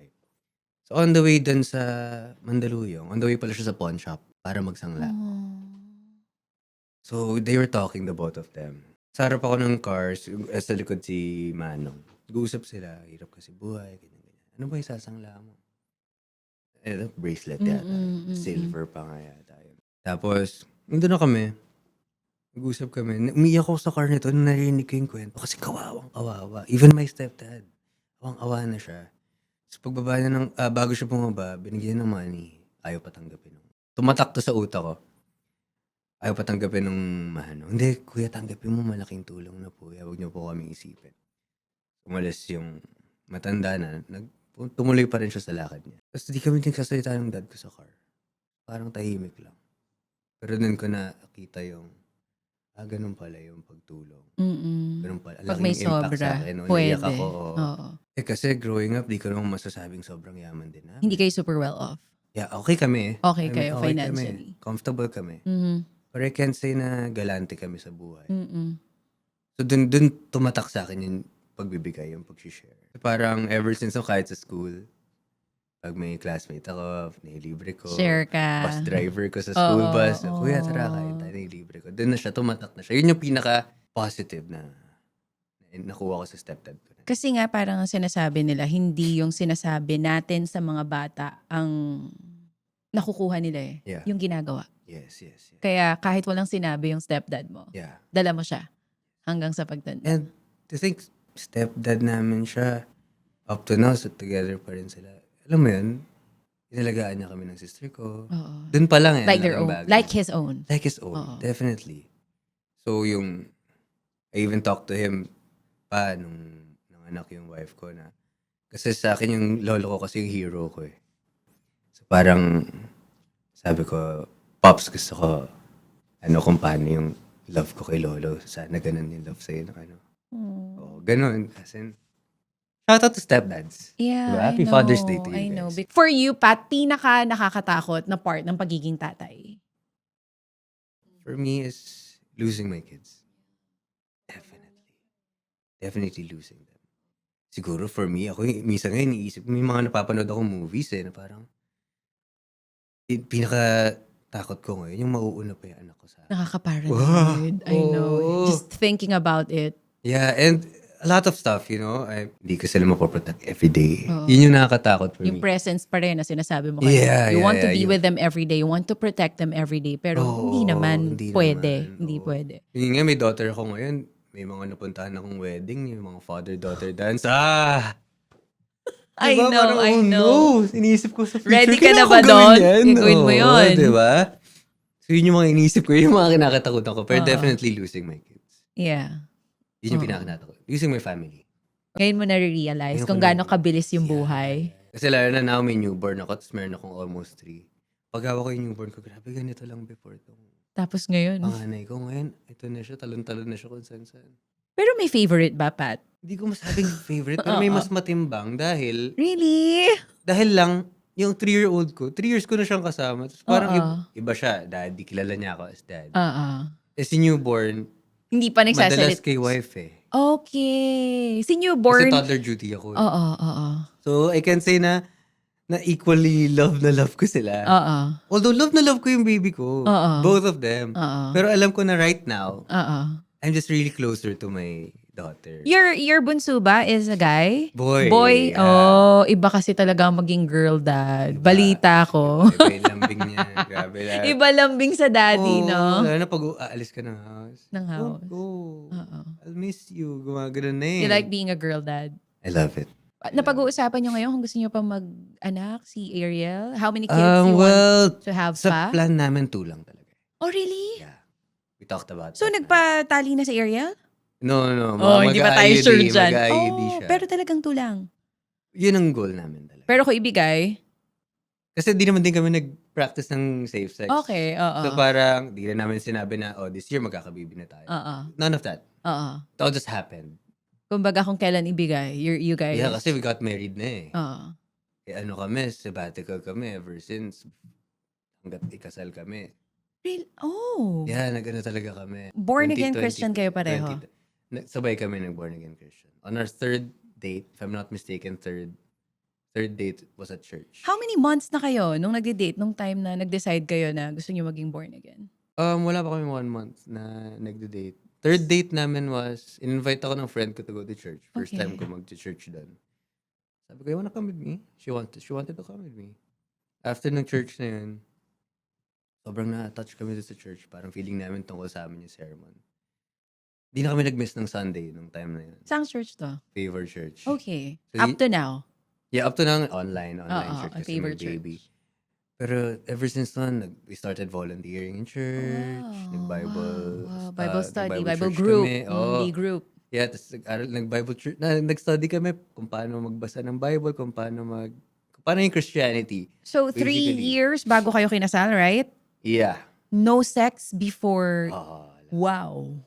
So on the way dun sa Mandaluyong, on the way pala siya sa pawn shop para magsangla. So they were talking, the both of them. Sa harap ako ng cars, sa likod si Manong. Nag-uusap sila, hirap kasi buhay, ganyan. Ano ba yung sasangla mo? Bracelet yata. Silver pa nga yata yun. Tapos, nandun na kami. Nag-usap kami. Umiyak ako sa car nito nung narinig ko yung kwento. Kasi kawawang-kawawa. Even my stepdad. Awang-awa na siya. So pagbaba niya bago siya bumaba, binigyan ng money. Ayaw patanggapin. Tumatak to sa utak ko. Ayaw patanggapin ng Manong. Hindi, kuya, tanggapin mo. Malaking tulong na po. Huwag niyo po kami isipin. Umalis yung matanda na. Tumuloy pa rin siya sa lakad niya. Tapos di kami nagsasalita ng dad ko sa car. Parang tahimik lang. Pero dun ko nakita yung, ganun pala yung pagtulong. Ganun pala. Pag may Laking impact sa sobra, akin. pwede. Naiyak ako. Oo. Kasi growing up, di ko naman masasabing sobrang yaman din namin. Hindi kayo super well off. Yeah, okay kami. Okay kayo Okay financially. kami. Comfortable kami. Mhm. But I can't say na galante kami sa buhay. Mm-mm. So dun tumatak sa akin yung pagbibigay, yung pag-share. Parang ever since kahit sa school, pag may classmate ako, nilibre ko. Share ka. Bus driver ko sa school bus. Oo. Kuya, tara, kain tayo, nilibre ko. Doon na siya, tumatak na siya. Yun yung pinaka-positive na nakuha ko sa stepdad ko. Kasi nga parang ang sinasabi nila, hindi yung sinasabi natin sa mga bata ang nakukuha nila Yeah. yung ginagawa. Yes. Kaya kahit walang sinabi yung stepdad mo, Yeah. dala mo siya hanggang sa pagtanda. And to think, stepdad namin siya, up to now, so together pa rin sila. Alam mo yun, inalagaan niya kami ng sister ko. Oo. Doon pa lang Like their laking own. bagay. Like his own. Like his own, Oo. definitely. So I even talked to him pa nung anak yung wife ko na, kasi sa akin yung lolo ko kasi yung hero ko eh. So parang, sabi ko, Pops, gusto ko, kung paano yung love ko kay lolo. Sana ganun yung love sa'yo. Ganun. As in, shout out to stepdads. Yeah, Diba? I Happy know. Father's Day to you I know. guys. For you, Pat, pinaka nakakatakot na part ng pagiging tatay? For me is losing my kids. Definitely losing them. Siguro for me, ako minsan ngayon iniisip, may mga napapanood akong movies na parang pinaka-takot ko ngayon, yung mauuna pa yung anak ko sa akin. Nakaka-paranoid. I know. Oo. Just thinking about it. Yeah, and a lot of stuff, hindi ko sila mapoprotect every day. Oo. Yun yung nakakatakot for Yung me. presence pa rin na sinasabi mo kanina. Yeah, you want to yeah, be yeah. with them every day. You want to protect them every day. Pero hindi naman hindi pwede. naman. Hindi Oo. pwede. Yun nga, may daughter ako ngayon. May mga napuntahan akong wedding, yung mga father-daughter dance. I Diba? know, Parang, I oh know. no, inisip ko sa future. Ready ka na kailangan ba ko gawin doon? yan. Gagawin mo Oo, yun. diba? So yun yung mga inisip ko, yung mga kinakatakutan ko. Pero Oo. definitely losing my kids. Yeah. Yun yung Oo. pinakatakutan. Losing my family. Ngayon mo na-realize Ngayon kung ko na- gaano kabilis yung Yeah. buhay. Kasi lalo na now may newborn ako, tapos meron akong almost 3. Pag hawak ko yung newborn ko, grabe ganito lang before to. Tapos ngayon. Panganay ko ngayon, ito na siya, talon-talon na siya kung saan-saan. Pero may favorite ba, Pat? Hindi ko masabing favorite, pero may mas matimbang dahil Really? lang, yung 3-year-old ko, 3 years ko na siyang kasama. Tapos parang Oo. iba siya, daddy, kilala niya ako as dad. Oo. Si newborn, Hindi pa madalas nagsasalit. kay wife eh. Okay. Si Kasi newborn. toddler duty ako. Oo. So I can say na equally love na love ko sila. Oo. Although love na love ko yung baby ko. Oo. Both of them. Oo. Pero alam ko na right now, Oo. I'm just really closer to my daughter. Your bunso ba is a guy? Boy. Boy? Yeah. Oh, iba kasi talaga maging girl dad. Diba? Balita ko. Iba yung lambing niya. Grabe na. Iba lambing sa daddy, no? Lalo na pag aalis ka ng house. Ng house. Don't go. Oo. I'll miss you. Gumagano na eh. You like being a girl dad? I love it. Napag-uusapan nyo ngayon kung gusto nyo pa mag-anak, si Ariel? How many kids you Well, want to have sa pa? plan namin 2 lang talaga. Oh, really? Yeah. We talked about So, that. nagpatali na si Ariel? No. Oh, hindi pa tayo sure dyan. Mag-IUD Oh, siya. pero talagang tulang. Yun ang goal namin talaga. Pero kung ibigay, Kasi di naman din kami nag-practice ng safe sex. okay, oo. So parang, di na namin sinabi na, this year magkakabibi na tayo. Oo. None of that. Oo. It all just happened. Kumbaga kung kailan ibigay, you guys. Yeah, kasi we got married na eh. Oo. Ano kami, sabbatical kami ever since hanggat ikasal kami. Real? Oh. Yeah, nag-ano talaga kami. Born again 2020 Christian kayo pareho? Sabay kami nag-born again Christian. On our 3rd date, if I'm not mistaken, third date was at church. How many months na kayo nung nagde-date, nung time na nag-decide kayo na gusto nyo maging born again? Wala pa kami 1 month na nagde-date. 3rd date namin was, in-invite ako ng friend ko to go to church. First Okay. time ko mag-church doon. Sabi ko, you wanna come with me? She wanted to come with me. After ng church na yun, sobrang na-touch kami doon sa church. Parang feeling namin tungkol sa amin yung sermon. Di na kami nag-miss ng Sunday nung time na yun. Saan church to? Favor Church. Okay. So, Up to now? Yeah, up to now, online Oo, church. a Kasi Favor may baby. Church. Pero ever since then, we started volunteering in church. Nag-Bible. Wow. Bible study, nag-Bible Bible church group. kami. Oo. Group. Yeah, tapos nag-Bible church. Nag-study kami kung paano magbasa ng Bible, kung paano yung Christianity. So, 3 Basically. years bago kayo kinasal, right? Yeah. No sex before. Ah, Wow.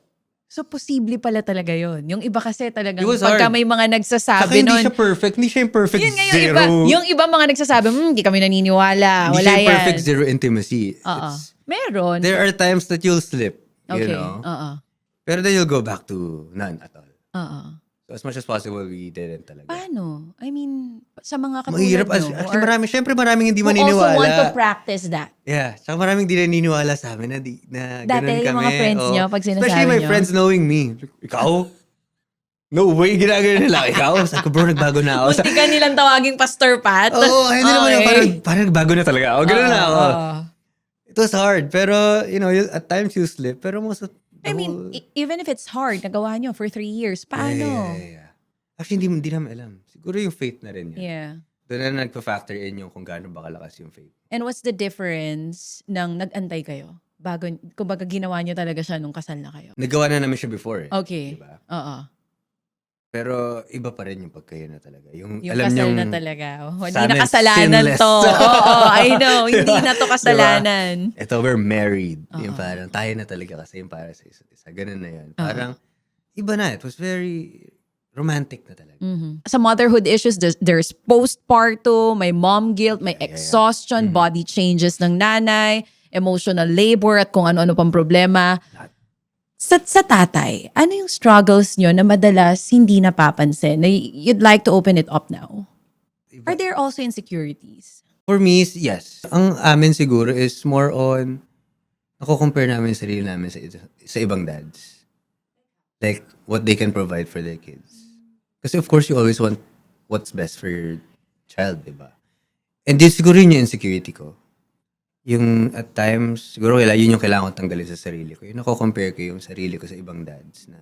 So, posible pala talaga yon. Yung iba kasi talagang It was pagka hard. may mga Saka nagsasabi hindi nun. siya perfect. Hindi siya yung perfect Yun nga yung zero. iba. Yung iba mga nagsasabi, hindi kami naniniwala. Hindi Wala siya yung yan. perfect zero intimacy. Oo. It's- Meron. There are times that you'll slip. Okay. You know? Oo. Pero then you'll go back to none at all. Oo. So as much as possible, we didn't talaga. Paano? I mean, sa mga katulad Mahirap. nyo, Actually, syempre maraming hindi who also maniniwala. want to practice that. Yeah. Saka maraming di naniniwala sa amin na Dati ganun kami. yung mga friends Oo. nyo, pag sinasabi Especially my nyo. friends knowing me. Ikaw? No way, ginagano nila. Ikaw? Sabi ko, bro, nagbago na ako. Munti ka nilang tawaging Pastor Pat. Oo, hindi naman yun. Parang nagbago na talaga ako. Ganun na ako. Oo. It was hard. Pero, at times you slip. Pero most of the I mean, whole- even if it's hard, nagawa nyo for 3 years, paano? Yeah. Actually, hindi namin alam. Siguro yung faith na rin yan. Yeah. Doon na nagpa-factor in yung kung gaano ba kalakas yung faith. And what's the difference nang nag-antay kayo? Bago, kumbaga ginawa nyo talaga siya nung kasal na kayo. Nagawa na namin siya before. Okay. Diba? Oo. Pero iba pa rin yung pagkayo na talaga. Yung Yung alam kasal niyong, na talaga. Oh, sa hindi na amin, kasalanan sinless. to. Oo, I know. Hindi Diba? na to kasalanan. ito, we're married. Yung Oo. parang tayo na talaga kasi yung para sa isa't isa. Ganun na yun. Parang iba na. It was very romantic na talaga. Mhm. Sa motherhood issues, there's postpartum, may mom guilt, may exhaustion, body changes ng nanay, emotional labor, at kung ano-ano pang problema. Sa tatay, ano yung struggles nyo na madalas hindi napapansin na you'd like to open it up now? Are there also insecurities? For me, yes. Ang amin siguro is more on, ako-compare namin yung sarili namin sa ibang dads. Like, what they can provide for their kids. Kasi of course, you always want what's best for your child, di ba? And din siguro yun yung insecurity ko. Yung at times, siguro yun yung kailangan ko tanggalin sa sarili ko. Yung nako-compare ko yung sarili ko sa ibang dads na,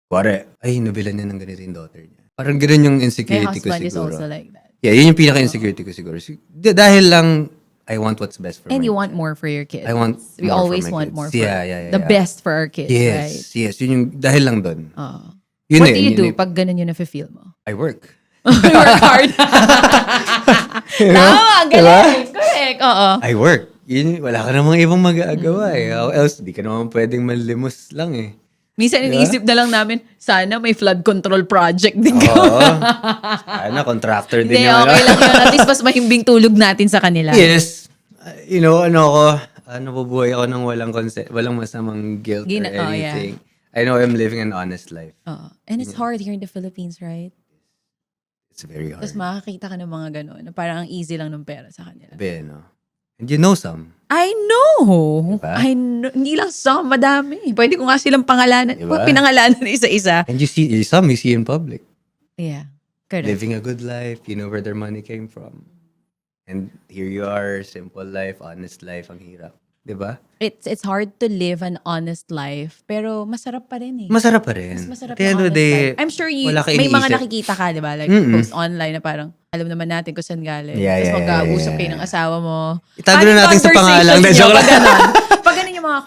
kuwari, ay, nabilan niya ng ganito yung daughter niya. Parang ganun yung My insecurity ko husband is siguro. also like that. Yeah, yun yung pinaka-insecurity ko siguro. Dahil lang, I want what's best for And my you want more for your kids. I want We more for always my want kids. more for Yeah. the best for our kids, right? Yes. Yun yung, dahil lang doon. Yun What do you do yun pag ganun yung nafe-feel mo? I work. You work hard. Tama, galing. Correct, oo. I work. Yun, wala ka namang ibang magagawa eh. How else, di ka naman pwedeng manlimos lang eh. Minsan iniisip na lang namin, sana may flood control project din ko. Oo. Sana, contractor din Hindi, yung okay lang yun. At least mas mahimbing tulog natin sa kanila. Yes. Nabubuhay ako ng walang masamang guilt or anything. I know I'm living an honest life. Oo. And it's hard here in the Philippines, right? It's very hard. Tapos makakita ka ng mga gano'n na parang ang easy lang ng pera sa kanila. No? And you know some. I know. Diba? I know. Hindi lang sa madami. Pwede ko nga silang pangalanan. Diba? Pinangalanan isa-isa. And you see in public. Yeah. Correct. Living a good life. You know where their money came from. And here you are, simple life, honest life, ang hirap. 'Di ba? It's hard to live an honest life, pero masarap pa rin eh. Masarap pa Mas rin. masarap At the yung end of the honest life. day, I'm sure wala ka may mga iniisip. nakikita ka, di ba? Like, post online na parang, alam naman natin kung saan galing. Yeah, Tapos yeah, yeah, mag-uusap yeah, kayo ng yeah. asawa mo. Itago Paano na yung natin sa pangalan. conversations Hindi, niyo joke pag lang. ganon? Pag ganon yung mga,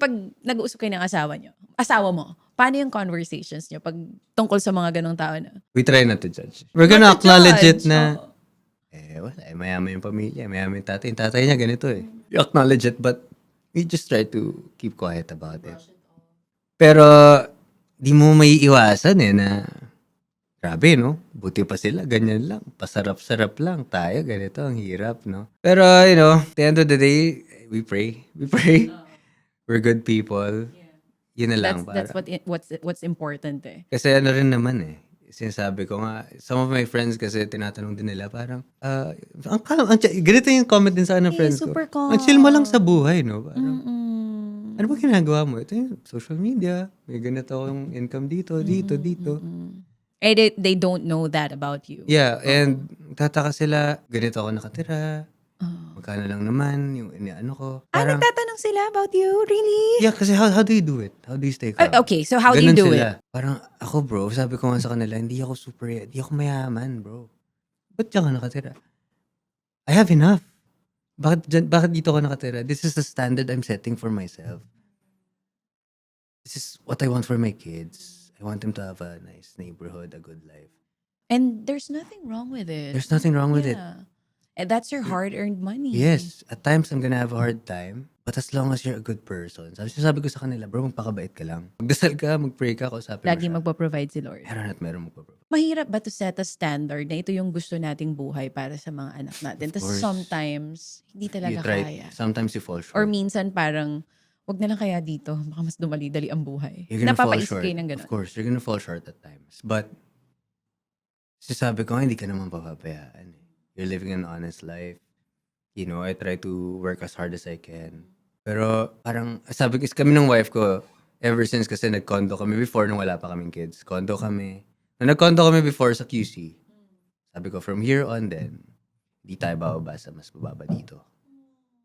pag nag-uusap kayo ng asawa mo, paano yung conversations niyo pag tungkol sa mga ganong tao na? We try not to judge. We're gonna Not to acknowledge judge, it na, oo. wala, mayaman yung pamilya, mayaman yung tatay. Yung tatay niya ganito eh. You acknowledge it, but we just try to keep quiet about it. Pero, di mo may iwasan eh na, grabe no, buti pa sila, ganyan lang. Pasarap-sarap lang. Tayo, ganito, ang hirap, no? Pero, at the end of the day, we pray. We pray. We're good people. Yun na lang. That's what's important eh. Kasi ano rin naman eh. Sinasabi ko nga, some of my friends kasi tinatanong din nila parang, ang calm, ganito yung comment din sa akin ng friends ko. super Ang chill mo lang sa buhay, no? Parang, Mm-mm. ano ba ginagawa mo? Ito yung social media. May ganito akong income dito. Eh, they don't know that about you. Yeah, and tataka sila, ganito ako nakatira. Magkano lang naman yung ano ko. Parang, Nagtatanong sila about you? Really? yeah, kasi how do you do it? How do you stay calm? Okay, so how do you Ganun do sila. it? Parang ako bro, sabi ko nga sa kanila, hindi ako mayaman bro. Ba't diyan ka nakatira? I have enough. Bakit dito ako nakatira? This is the standard I'm setting for myself. This is what I want for my kids. I want them to have a nice neighborhood, a good life. And there's nothing wrong with it. There's nothing wrong with it. Yeah. And that's your hard-earned money. Yes, at times I'm gonna have a hard time. But as long as you're a good person, sabi ko sa kanila, bro, magpakabait ka lang. Magdasal ka, mag-pray ka, kausapin mo Lagi siya. magpa-provide si Lord. Meron at meron magpaprovide. Mahirap ba to set a standard na ito yung gusto nating buhay para sa mga anak natin? Of Tapos course. sometimes, hindi You talaga try, kaya. sometimes you fall short. Or minsan parang, wag na lang kaya dito. Baka mas dumali-dali ang buhay. You're gonna fall Napapaisip short. kayo ng gano'n. Of course, you're gonna fall short at times. But, sabi ko, hindi ka naman papabayaan. You're living an honest life. I try to work as hard as I can. Pero, parang, sabi ko, kami ng wife ko, ever since kasi nag-condo kami before nung wala pa kaming kids. Condo kami. Nung nag-condo kami before sa QC, sabi ko, from here on then, hindi tayo bababa sa mas bababa dito.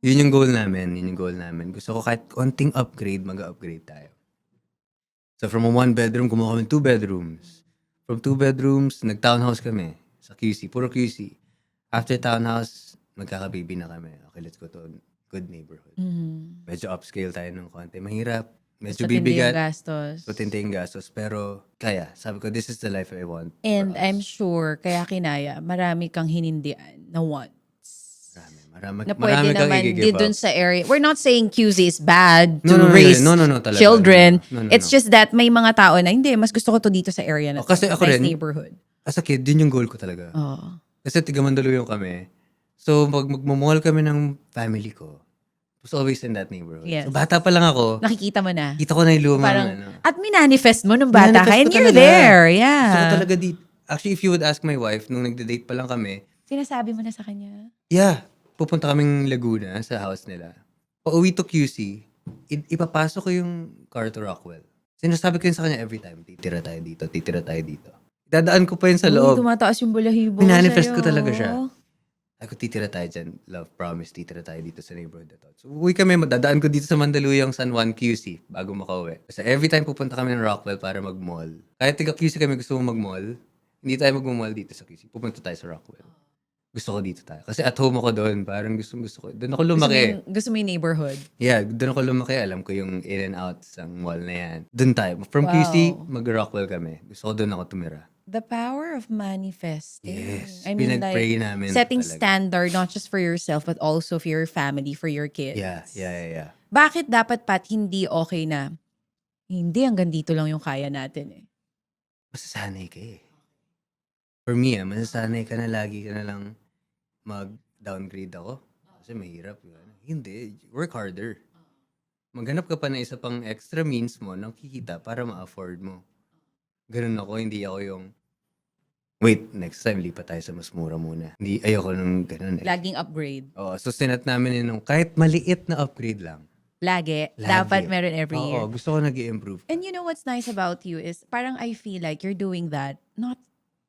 Yun yung goal namin. Gusto ko kahit konting upgrade, mag-upgrade tayo. So from a 1-bedroom, kumuha kami 2 bedrooms. From 2 bedrooms, nag-townhouse kami sa QC, puro QC. After townhouse, magkakababy na kami. Okay, let's go to a good neighborhood. Medyo upscale tayo ng konti. Mahirap. Medyo Matindi yung bibigat. gastos. Matindi yung gastos. Pero kaya. Sabi ko, this is the life I want. And for us. I'm sure, kaya kinaya, marami kang hinindian na wants. Marami Na pwede kang naman i-give dun up. sa area. We're not saying QC is bad to No, raise no, talaga. children. No, It's just that may mga tao na, hindi, mas gusto ko to dito sa area na to. Kasi ako nice rin, neighborhood. as a kid, yun yung goal ko talaga. Oh. Kasi tiga Mandaluyong kami. So, magmamall kami ng family ko. Was always in that neighborhood. Yes. So, bata pa lang ako. Nakikita mo na. Kita ko na yung lumang, Parang, at minanifest mo nung bata ka, Minanifest and ko you're talaga. there. Gusto ko Yeah. talaga dito. Actually, if you would ask my wife, nung nagde-date pa lang kami, Sinasabi mo na sa kanya. yeah, pupunta kaming Laguna sa house nila. Pauwi to QC, ipapasok ko yung car to Rockwell. Sinasabi ko yun sa kanya every time, titira tayo dito. Dadaan ko pa yun sa Uy, loob. tumataas yung balahibo Minanifest sa'yo. ko talaga siya. Ako, titira tayo dyan. Love, promise, titira tayo dito sa neighborhood na to. So, uwi kami, dadaan ko dito sa Mandaluyong San Juan QC bago makauwi. Kasi every time pupunta kami ng Rockwell para mag-mall. Kahit tiga QC kami gusto mo mag-mall, hindi tayo mag-mall dito sa QC. Pupunta tayo sa Rockwell. Gusto ko dito tayo. Kasi at home ako doon. Parang gusto ko. Doon ako lumaki. Gusto mo yung neighborhood. Yeah, doon ako lumaki. Alam ko yung in and out sa mall na yan. Doon tayo. From Wow. QC, mag-Rockwell kami. Gusto ko doon ako tumira. The power of manifesting. Yes. I mean, Pinag-pray like, namin setting talaga. standard not just for yourself but also for your family, for your kids. Yeah. Bakit dapat Pat hindi okay na hindi hanggang dito lang yung kaya natin eh? Masasanay ka eh. For me, masasanay ka na lagi ka na lang mag-downgrade ako. Kasi mahirap yun. Hindi, work harder. Maghanap ka pa na isa pang extra means mo ng kikita para ma-afford mo. Ganun ako, hindi ako yung wait, next time lipat tayo sa mas mura muna. Hindi, ayoko nung ganun eh. Laging upgrade. Oo, so sinat namin yun nung kahit maliit na upgrade lang. Lagi. Lagi. Dapat meron every year. Oo, gusto ko nag-i-improve. And you know what's nice about you is parang I feel like you're doing that not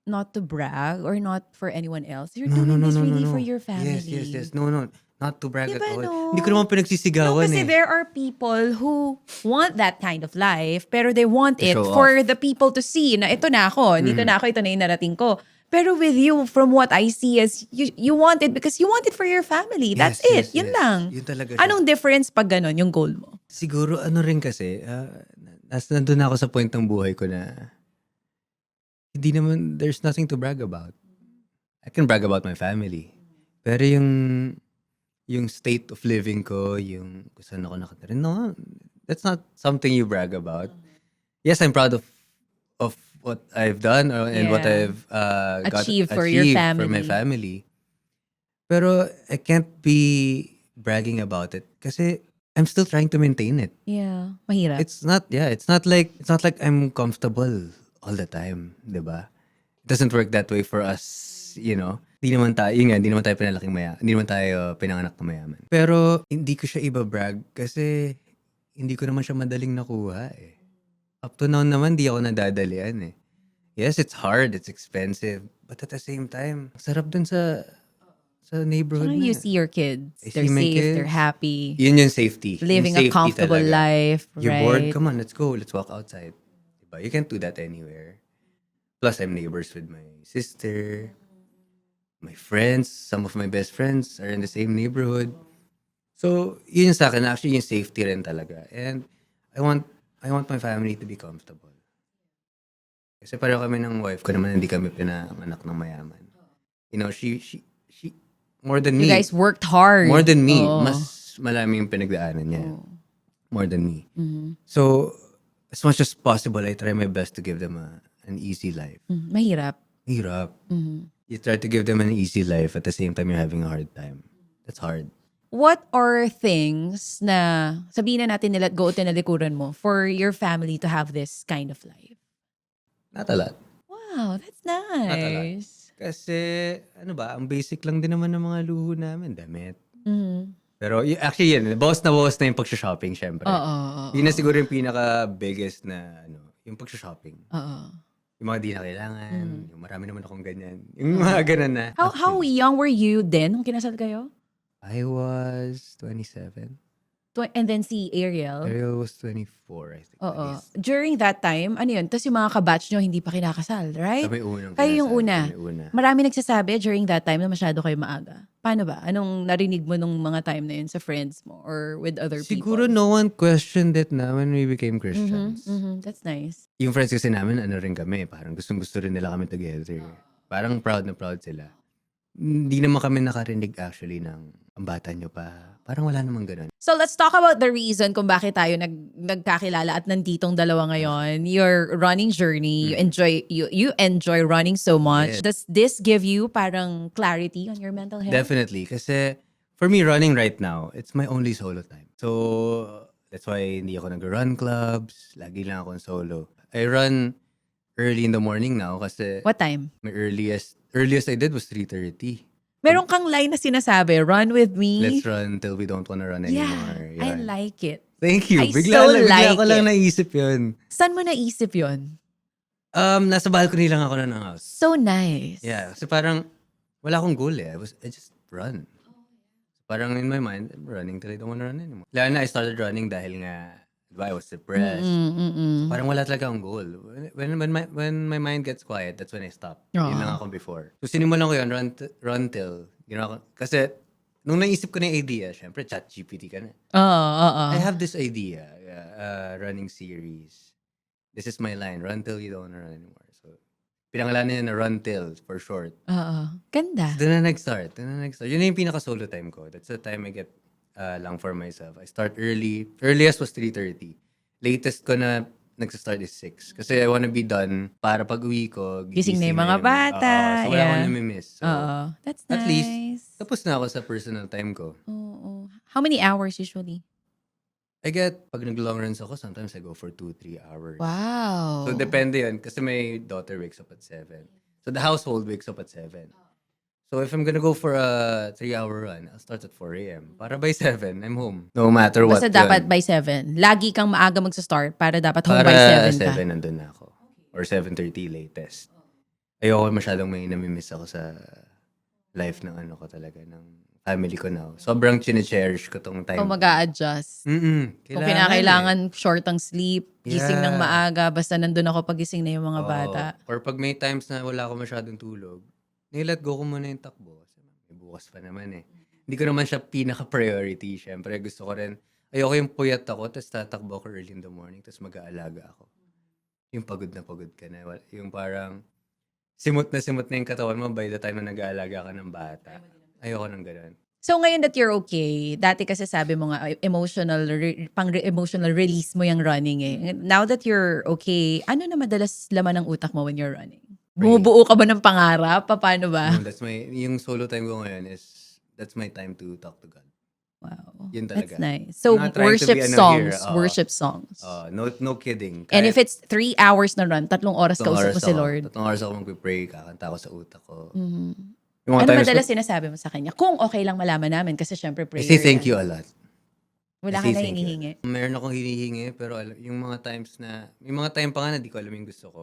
not to brag or not for anyone else. You're No, no, doing no, this no, no, really for no. your Yes, yes, family. yes. No, no. Not to brag Di at ba, all. no? Hindi ko naman No, pinagsisigawan kasi eh. there are people who want that kind of life, pero they want To it show for off. the people to see na ito na ako, dito Mhm. na ako, ito na yung narating ko. Pero with you, from what I see is, you want it because you want it for your family. That's Yes, it. yes, Yun yes. lang. Yun talaga siya. Anong difference pag ganun, yung goal mo? Siguro ano rin kasi, nandun na ako sa point ng buhay ko na hindi naman, there's nothing to brag about. I can brag about my family. Pero yung state of living ko, yung kung saan ako nakatira, no, that's not something you brag about. Yes, I'm proud of what I've done and what Yeah. I've got Achieve for your achieved for my family. family. Pero I can't be bragging about it kasi I'm still trying to maintain it. Yeah. Mahirap. It's not like I'm comfortable all the time, 'di ba? It doesn't work that way for us, you know. Hindi naman tayo hindi naman tayo pinanganak na mayaman. Pero hindi ko siya iba-brag kasi hindi ko naman siya madaling nakuha eh. Up to now naman di ako nadadalian eh. Yes, it's hard, it's expensive, but at the same time, sarap dun sa neighborhood Tsaka you na. see your kids. I They're see my safe, they're kids. happy, Yun yung safety. living a Yung safety comfortable talaga. life, You're bored? right? Come on, let's go. Let's walk outside. Diba? You can't do that anywhere. Plus, I'm neighbors with my sister, my friends. Some of my best friends are in the same neighborhood. So, yun yung sa akin. Actually, yung safety rin talaga. And I want my family to be comfortable. Kasi pareho kami ng wife ko naman, hindi kami pinanganak ng mayaman. You know, she more than You me. guys worked hard. More than me. Oo. Mas malami yung pinagdaanan niya. Oo. More than me. Mhm. So, as much as possible, I try my best to give them an easy life. Mahirap. Hirap. Mhm. You try to give them an easy life at the same time you're having a hard time. That's hard. What are things na sabihin na natin let go o tinalikuran mo for your family to have this kind of life? Not a lot. Wow, that's a lot. nice. Kasi, ano ba, ang basic lang din naman ng mga luho namin. Damit. Mhm. Pero, actually yun, bawas na yung pag-shopping, syempre. Oo. Yun na siguro yung pinaka-biggest na, yung pag-shopping. Oo. Yung mga di na kailangan, yung marami naman akong ganyan. Yung mga ganun na. How young were you then nung kinasal kayo? I was 27. And then si Ariel? Ariel was 24, I think. Oo. During that time, ano yun? Tapos yung mga kabatch nyo hindi pa kinakasal, right? Kami unang Kayo yung kinasal, una. kami una. Marami nagsasabi during that time na masyado kayo maaga. Paano ba? Anong narinig mo nung mga time na yun sa friends mo or with other Siguro people? no one questioned it na when we became Christians. That's nice. Yung friends kasi namin, ano rin kami, parang gustong-gusto rin nila kami together. Parang proud na proud sila. Hindi naman kami nakarinig actually ng ang bata nyo pa. Parang wala namang ganun. So let's talk about the reason kung bakit tayo nagkakilala at nanditong dalawa ngayon. Your running journey, you enjoy running so much. Yes. Does this give you parang clarity on your mental health? Definitely. Kasi for me, running right now, it's my only solo time. So, that's why hindi ako nag-run clubs. Lagi lang akong solo. I run early in the morning now kasi What time? my earliest I did was 3:30. Meron kang line na sinasabi, run with me. Let's run till we don't wanna run anymore. I like it. Thank you. I Bigla so bigla like ko lang it. naisip yun. Saan mo naisip yon? Nasa balcony lang ako ng house. So nice. Yeah, kasi parang wala akong goal eh. I just run. Parang in my mind, I'm running till I don't wanna run anymore. Lalo na I started running dahil nga, diba, I was depressed. Parang wala talaga akong goal. When my mind gets quiet, that's when I stop. Yun lang ako before. So sinimulan ko yun, run till, ginawa ko. Kasi, nung naisip ko na yung idea, syempre, ChatGPT ka na. I have this idea, running series. This is my line, run till you don't wanna run anymore. So, pinangalanan niya na run till, for short. Ganda. Doon na nag-start. Yun na yung pinaka-solo time ko. That's the time I get lang for myself. I start early. Earliest was 3:30. Latest ko na nagsa-start is 6. Kasi I wanna be done para pag uwi ko, Gising na yung mga yung- bata. so wala Yeah. akong namimiss. So, That's at nice. least, tapos na ako sa personal time ko. Oo. How many hours usually? Pag nag-long runs ako, sometimes I go for 2-3 hours. Wow. So, depende yun. Kasi my daughter wakes up at 7. So, the household wakes up at 7. So, if I'm gonna go for a 3-hour run, I'll start at 4 a.m. Para by 7, I'm home. No matter what. Basta dapat by 7. Lagi kang maaga magsa-start para dapat home Para by 7 ka. 7 nandun na ako. Or 7:30 latest. ayoko masyadong may nami-miss ako sa life ng ano ko talaga, ng family ko now. Sobrang chine-cherish ko 'tong So, time ko. mag-a-adjust. Kung Kailangan eh. kinakailangan short ang sleep, gising ng Yeah. maaga, basta nandun ako pagising na yung mga bata. Oo. Or 'pag may times na wala ako masyadong tulog, ni-let go ko muna yung takbo. Kasi may bukas pa naman eh. Hindi ko naman siya pinaka-priority. Siyempre gusto ko rin, ayoko yung puyat ako tapos tatakbo ako early in the morning tapos mag-aalaga ako. Yung pagod na pagod ka na. Yung parang simot na yung katawan mo by the time na nag-aalaga ka ng bata. Ayoko ng ganun. So ngayon that you're okay, dati kasi sabi mo nga emotional release mo yung running eh. Now that you're okay, ano na madalas laman ng utak mo when you're running? Pray. Bumubuo ka ba ng pangarap? Paano ba? No, yung solo time ko ngayon that's my time to talk to God. Wow. Yun That's talaga. nice. So I'm not trying to worship be ano songs, here. worship songs. No kidding. And if it's 3 hours na run, 3 oras kausap mo si Lord. 3 oras ako magpe-pray, kakanta ako sa utak ko. Mhm. Yung mga Ano times madalas sinasabi mo sa kanya? Kung okay lang malaman namin kasi syempre I prayer. say thank yan. you a lot. Wala I ka say na thank you. hinihingi. Meron akong hinihingi, pero yung mga times na, may mga time pa nga na di ko alam yung gusto ko.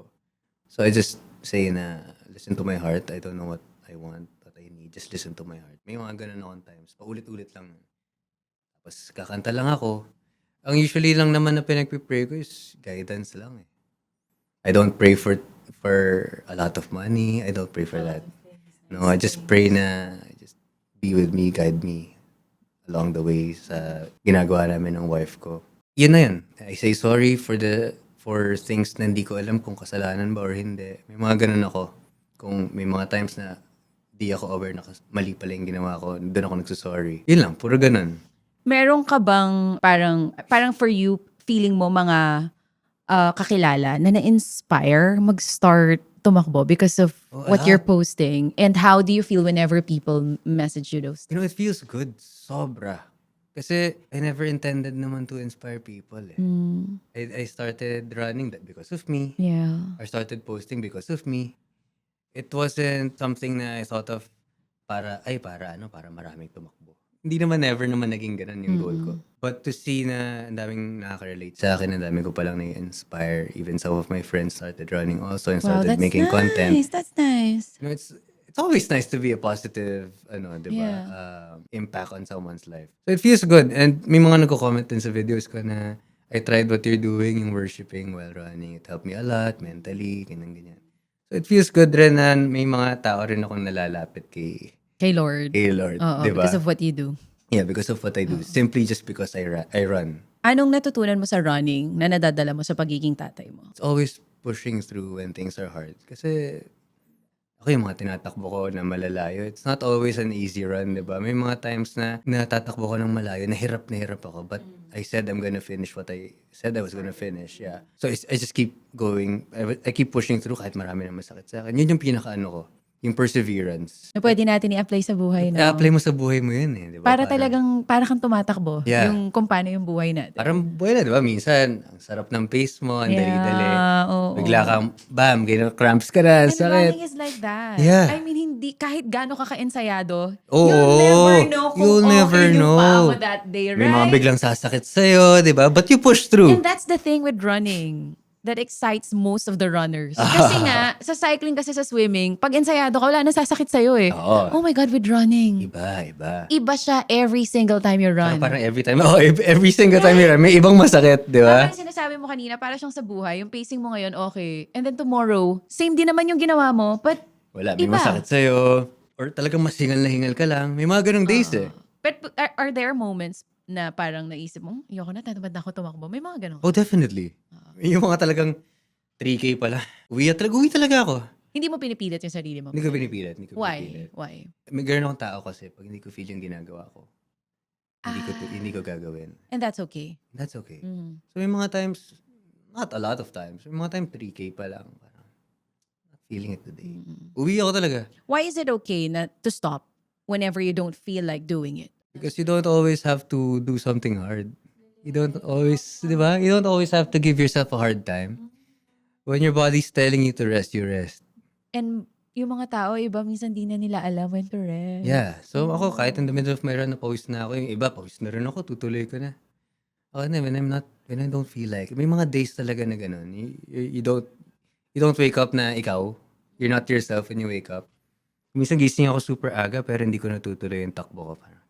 So I just say na, listen to my heart. I don't know what I want, what I need. Just listen to my heart. May mga ganun akong times. Paulit-ulit lang. Tapos kakanta lang ako. Ang usually lang naman na pinagpipray ko is guidance lang eh. I don't pray for a lot of money. I don't pray for that. No, I just pray na just be with me, guide me along the way sa ginagawa namin ng wife ko. Yun na yun. I say sorry for things na hindi ko alam kung kasalanan ba or hindi. May mga ganun ako. Kung may mga times na di ako aware na mali pala yung ginawa ko, doon ako nagsusorry. Yun lang, puro ganun. Meron ka bang parang for you, feeling mo mga kakilala na na-inspire mag-start tumakbo because of Oh, what a you're lot. posting? And how do you feel whenever people message you those You know, it feels good. Sobra. Kasi I never intended naman to inspire people eh. Mm, I started running that because of me. yeah. I started posting because of me. It wasn't something na I thought of para maraming tumakbo. Hindi naman, never naman naging ganun yung goal ko. But to see na ang daming nakaka-relate sa akin, ang dami ko palang na-inspire. Even some of my friends started running also and Wow, started that's making content. nice. That's nice. You know, it's always nice to be a positive, di ba, Yeah. impact on someone's life. So it feels good. And may mga nagko-comment din sa videos ko na I tried what you're doing, yung worshiping while running. It helped me a lot mentally, ganyan. So it feels good rin na may mga tao rin akong nalalapit kay Kay Lord. Oo, di ba? because of what you do. Yeah, because of what I do. Simply just because I run. Anong natutunan mo sa running na nadadala mo sa pagiging tatay mo? It's always pushing through when things are hard. Kasi ako yung mga tinatakbo ko na malalayo. It's not always an easy run, di ba? May mga times na natatakbo ko ng malayo, na hirap ako. But I said I'm gonna finish what I said I was gonna finish. Yeah. So I just keep going. I keep pushing through kahit marami na masakit sa akin. Yun yung pinaka-ano ko. Yung perseverance. Na pwede natin i-apply sa buhay, no? I-apply mo sa buhay mo yun eh. Di ba? Para kang tumatakbo. Yeah. Yung kung paano yung buhay natin. Parang buhay na, di ba? Minsan, ang sarap ng pace mo, ang dali-dali. oo. Bigla kang, bam, cramps ka na, And sakit. running is like that. Yeah. I mean, hindi, kahit gaano ka ka-ensayado, Oo, you'll never know kung you'll never okay yung paa know. mo that day, right? May mga biglang sasakit sa'yo, di ba? But you push through. And that's the thing with running that excites most of the runners. Kasi nga, sa cycling kasi sa swimming, pag ensayado ka, wala na sasakit sa'yo eh. Oo. Oh my God, with running. Iba. Iba siya every single time you run. Parang every time, every single time you run, may ibang masakit, di ba? Parang sinasabi mo kanina, para siyang sa buhay, yung pacing mo ngayon, okay. And then tomorrow, same din naman yung ginawa mo, but Wala, may iba. masakit sa'yo. Or talagang mas hingal na hingal ka lang. May mga ganong days eh. But are there moments na parang naisip mo, ayoko na, tatamad na ako tumakbo? May mga ganun. Oh, definitely. Yung mga talagang 3K pala. Uwi talaga ako. Hindi mo pinipilit yung sarili mo. Hindi ko pinipilit. Why? May ganun akong tao kasi pag hindi ko feel yung ginagawa ko, hindi ko gagawin. And that's okay. That's okay. Mm. So may mga times, not a lot of times, may mga times 3K pa lang. Parang, not feeling it today. Uwi ako talaga. Why is it okay to stop whenever you don't feel like doing it? Because you don't always have to do something hard. You don't always, di ba? You don't always have to give yourself a hard time. When your body's telling you to rest, you rest. And yung mga tao, iba minsan di na nila alam when to rest. Yeah. So ako, kahit in the middle of my run, napawis na ako. Yung iba, pawis na rin ako. Tutuloy ko na. Okay na, when I don't feel like, may mga days talaga na ganun. You don't wake up na ikaw. you're not yourself when you wake up. Minsan gising ako super aga pero hindi ko natutuloy yung takbo ko. Parang,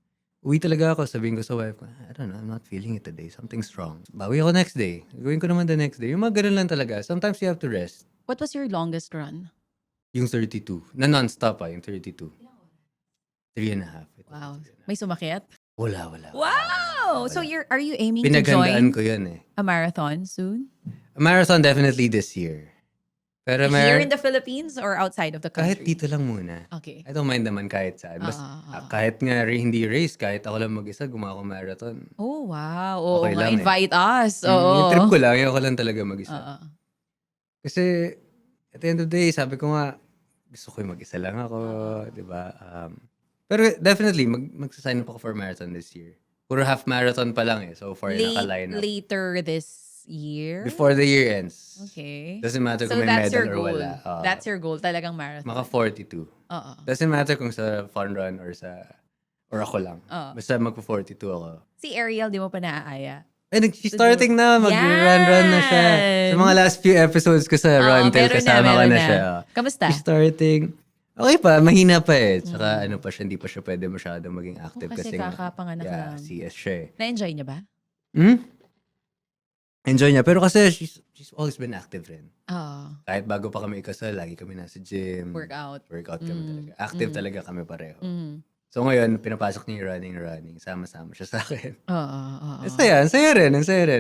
uwi talaga ako, sabihin ko sa wife ko, I don't know, I'm not feeling it today. Something's wrong. Bawi ako next day. Gawin ko naman the next day. Yung mga ganun lang talaga. Sometimes you have to rest. What was your longest run? Yung 32. Na non-stop yung 32. 3.5. Wow. May sumakit? Wala. Wow! So are you aiming to Pinagandaan join ko yun eh. a marathon soon? A marathon definitely this year. Pero Here in the Philippines or outside of the kahit country? dito lang muna. Okay. I don't mind naman kahit saan. Kahit nga hindi race, kahit ako lang mag-isa, gumawa ko marathon. Oh, wow. Oo Okay nga, lang eh. invite us. Yung trip Oo. ko lang, ayoko lang talaga mag-isa. Oo. Kasi at the end of the day, sabi ko nga, gusto ko yung mag-isa lang ako, di ba? Pero definitely, magsasign up ako for marathon this year. Puro half marathon pa lang eh. So far, naka-line up. Later this year? Before the year ends. Okay. Doesn't matter So kung may that's medal your or goal. wala. That's your goal, talagang marathon. Maka 42. Oo. Doesn't matter kung sa fun run or ako lang. Oo. Basta magpo-42 ako. Si Ariel, di mo pa naaaya? She's starting na. Mag-run na siya. Yan! Sa mga last few episodes ko sa Run Till, kasama ka na siya. Kamusta? She's starting. Okay pa, mahina pa eh. Tsaka ano pa siya, hindi pa siya pwede masyadong maging active. Kasi nga, kakapanganak lang. CS siya eh. Na-enjoy niya ba? Enjoy niya. Pero kasi she's always been active rin. Oo. Kahit bago pa kami ikasal, lagi kami nasa gym. Workout. Workout kami talaga. Active talaga kami pareho. Mm. So ngayon, pinapasok niya yung running. Sama-sama siya sa akin. Oo. Ang saya rin.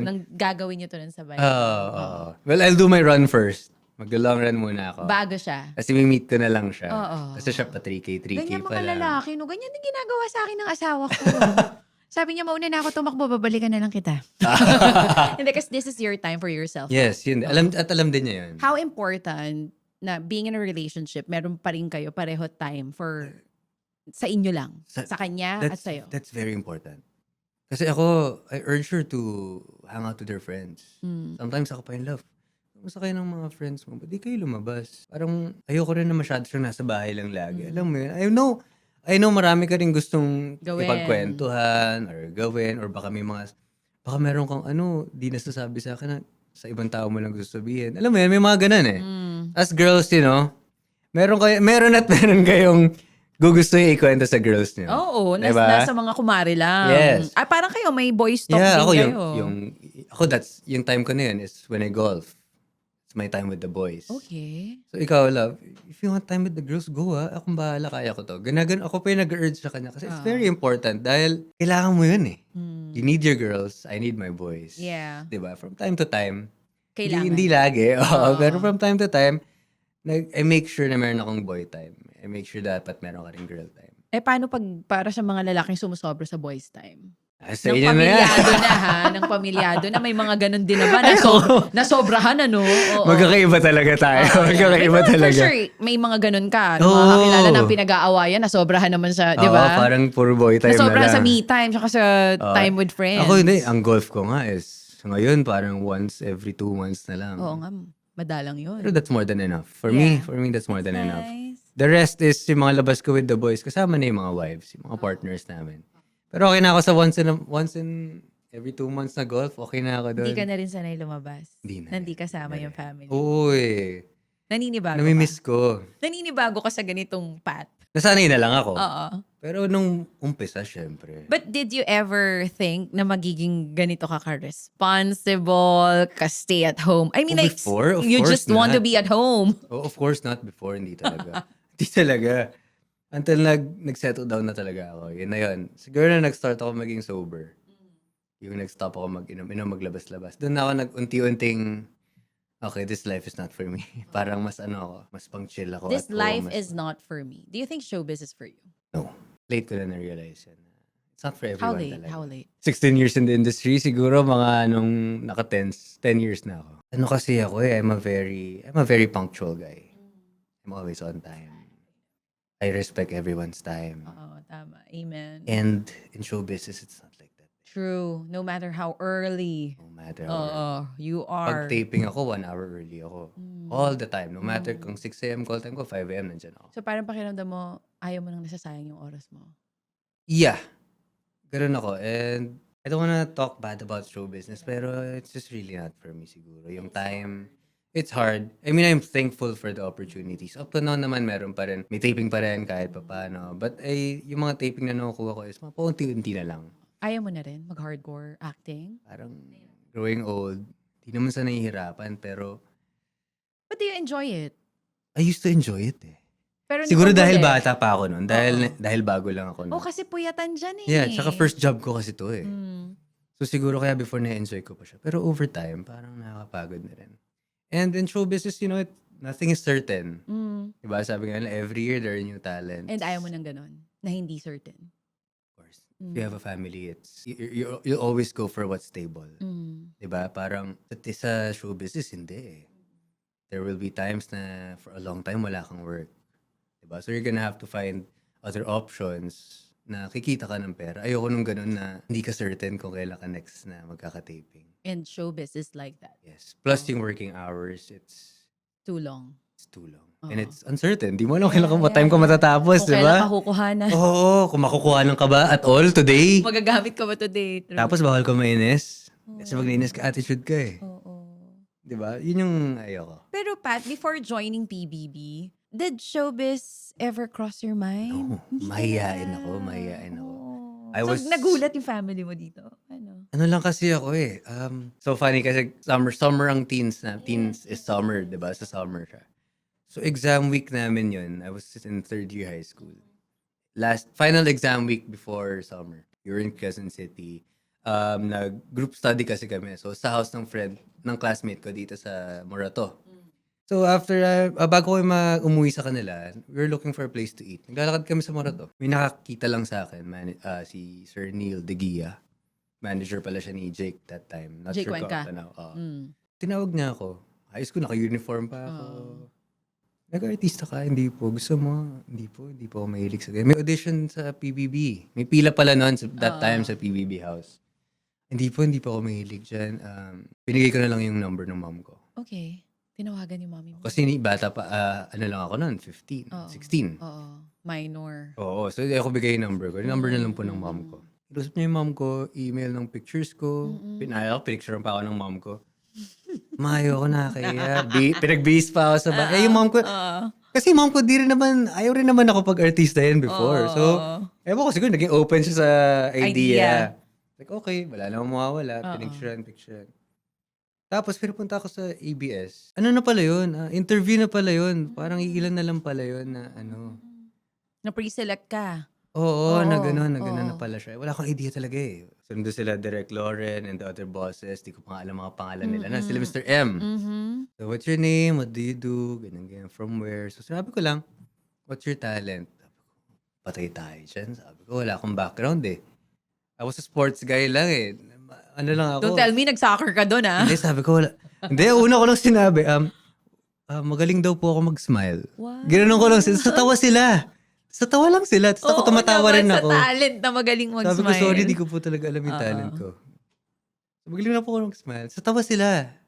Nang gagawin niyo to ng sabay. Oo. Well, I'll do my run first. Mag-long run muna ako. Bago siya. Kasi may meet ko na lang siya. Oo. Kasi siya pa 3K Ganyan pa mga lang. lalaki, no? Ganyan din ginagawa sa akin ng asawa ko. Sabi niya, mauna na ako tumakbo, babalikan na lang kita. Hindi, kasi this is your time for yourself. Yes, yun. Alam din niya yun. How important na being in a relationship, meron pa rin kayo pareho time for sa inyo lang. Sa kanya at sa'yo. That's very important. Kasi ako, I urge her to hang out with her friends. Sometimes ako pa in love. Kamusta kayo ng mga friends mo? Ba't di kayo lumabas? Parang ayoko rin na masyado siyang nasa bahay lang lagi. Alam mo yun? I know marami ka rin gustong Gawin. ipagkwentuhan or gawin or baka meron kang di nasasabi sa akin na sa ibang tao mo lang gusto sabihin. Alam mo yun, may mga ganun eh. As girls, meron kayong gugustuhin ikwento sa girls niyo. Oo, diba? nasa mga kumari lang. Yes. Parang kayo, may boys talk Yeah, din ako kayo. yung time ko na yun is when I golf. It's my time with the boys. Okay. So ikaw, love, if you want time with the girls, go Akong bahala, kaya ko to. Ako pa yung nag-urge sa kanya kasi it's very important dahil kailangan mo yun eh. You need your girls, I need my boys. Yeah. Diba? From time to time. Kailangan. Hindi lagi. Pero from time to time, I make sure na meron akong boy time. I make sure dapat meron ka rin girl time. Paano para sa mga lalaking sumusobra sa boys time? Sa Ng inyo na yan. pamilyado na ha, ng pamilyado na may mga ganun din naman nasobrahan Oo. Magkakaiba talaga tayo. Magkakaiba Pero talaga. for sure, may mga ganun ka. Mga kakilala ng pinag-aawayan, nasobrahan naman sa, di ba? Parang puro boy time na Nasobrahan lang. sa me time, saka sa time with friends. Ako hindi. Ang golf ko nga is, ngayon parang once every 2 months na lang. Oo nga, madalang yun. Pero that's more than enough. For Yeah. me, that's more than enough. Nice. The rest is yung mga labas ko with the boys. Kasama na yung mga wives, yung mga partners namin. Pero okay na ako sa once in every 2 months na golf. Okay na ako doon. Hindi ka na rin sanay lumabas. Hindi na. Nandi kasama yung family. Oo eh. Naninibago Namimiss ko. ka. Naninibago ka sa ganitong path. Nasanay na lang ako. Oo. Pero nung umpisa, syempre. But did you ever think na magiging ganito ka-responsible, ka-stay at home? I mean, Oh, like, before? Of you course just want to not. be at home. Oh, of course not before. Hindi talaga. Hindi talaga. Until nag-settle down na talaga ako. Yun na yun. Siguro na nag-start ako maging sober. Yung nag-stop ako mag-inom, maglabas-labas. Doon ako nag-unti-unting, okay, this life is not for me. Parang mas mas pang-chill ako This at home. life is not for me. Do you think showbiz is for you? No. Late ko na na-realize yan. It's not for How everyone late? talaga. How late? 16 years in the industry, siguro mga nung naka-10 years na ako. Ano kasi ako I'm a very punctual guy. I'm always on time. I respect everyone's time. Oo, tama. Amen. And in show business, it's not like that. True. No matter how early. No matter You pag are. taping ako, 1 hour early ako. All the time. No matter kung 6 a.m. call time ko, 5 a.m. nandyan ako. So parang pakiramdam mo, ayaw mo nang nasasayang yung oras mo. Yeah. Ganun ako. And I don't wanna talk bad about show business, pero it's just really not for me siguro. Yung time, It's hard. I mean, I'm thankful for the opportunities. Up to now naman meron pa rin. May taping pa rin kahit papaano. But yung mga taping na nakukuha ko is mga paunti-unti na lang. Ayaw mo na rin mag-hardcore acting? Parang growing old, di naman sa nahihirapan, pero But do you enjoy it? I used to enjoy it eh. Pero hindi Siguro pa dahil huli. bata pa ako noon. Oo. Dahil bago lang ako Oh, noon. kasi puyatan dyan eh. Yeah, tsaka first job ko kasi to eh. Mm. So siguro kaya before na-enjoy ko pa siya. Pero over time, parang nakakapagod na rin. And in show business, nothing is certain. Mm. Diba? Sabi nga nila, every year there are new talents. And ayaw mo ng ganon, na hindi certain. Of course. If you have a family, you'll always go for what's stable. Mm. Diba? Parang sa show business, hindi eh. There will be times na for a long time wala kang work. Diba? So you're gonna have to find other options na kikita ka ng pera. Ayoko nung ganun na hindi ka certain kung kailan ka next na magkaka-taping. And showbiz is like that. Yes. Plus yung working hours, it's Too long. too long. Oo. And it's uncertain. Di mo alam kailan Yeah, time ko matatapos, Kung di kailan ba? ka kukuhanan. Oo, kung makukuha ka ba at all today. Magagamit ka ba today? True. Tapos bawal ka mainis. Kasi pag nainis ka, attitude ka eh. Oo. Di ba? Yun yung ayoko. Pero Pat, before joining PBB, did showbiz ever cross your mind? Oo, mahihain ako, mahihain ako. I So, was- nagulat yung family mo dito? Ano? Ano lang kasi ako eh. So funny kasi summer ang teens na. Teens is summer, di ba? Sa summer siya. So exam week namin yun. I was in third year high school. Final exam week before summer. We were in Quezon City. Nag-group study kasi kami. So sa house ng friend, ng classmate ko dito sa Morato. So after, bago ko umuwi sa kanila, we were looking for a place to eat. Naglalakad kami sa Morato. May nakakita lang sa akin, si Sir Neil De Gia. Manager pala siya ni Jake that time. Not Jake sure Cuenca. kung now. Mm. Tinawag niya ako. High school, naka-uniform pa ako. Nag-artista ka? Hindi po. Gusto mo? Hindi po. Hindi po ako mahilig sa ganyan. May audition sa PBB. May pila pala noon that time sa PBB house. Hindi po ako mahilig dyan. Binigay ko na lang yung number ng mom ko. Okay. Tinawagan yung mommy mo. Kasi bata pa, ano lang ako noon, 15, Oo. 16. Oo. Minor. Oo, so ako bigay yung number ko. Yung number na lang po ng mom ko. Ilusap niya yung mom ko, email ng pictures ko. Pinicture pa ako ng mom ko. Mayo ko na kaya. Pinag-base pa ako sa bahay. Yung mom ko, kasi mom ko di rin naman, ayaw rin naman ako pag-artista yan before. So, ewan ko siguro, naging open siya sa idea. Like, okay, wala namang mawawala. Picturean. Tapos, pinupunta ako sa ABS. Ano na pala yun? Interview na pala yun. Parang iilan na lang pala yun na ano. Na pre-select ka. Oo, na gano'n oo. na pala siya. Wala akong idea talaga eh. Sundo sila Direk Lauren and the other bosses. Di ko pa nga alam mga pangalan nila. Na sila Mr. M. So, what's your name? What do you do? Ganyan. From where? So, sabi ko lang, what's your talent? Sabi ko, patay tayo dyan. Sabi ko, wala akong background eh. I was a sports guy lang eh. Ano lang ako. Don't tell me nag-soccer ka doon ah. Hindi, sabi ko, wala. Hindi, una ko lang sinabi, magaling daw po ako mag-smile. Wow. Ginanon ko lang sila. Sa tawa sila. Sa tawa lang sila. Tapos ako Oo tumatawa naman, rin ako. Sa talent na magaling mag-smile. Sabi ko, sorry, di ko po talaga alam yung talent ko. So, magaling na po ako mag-smile. Sa tawa sila.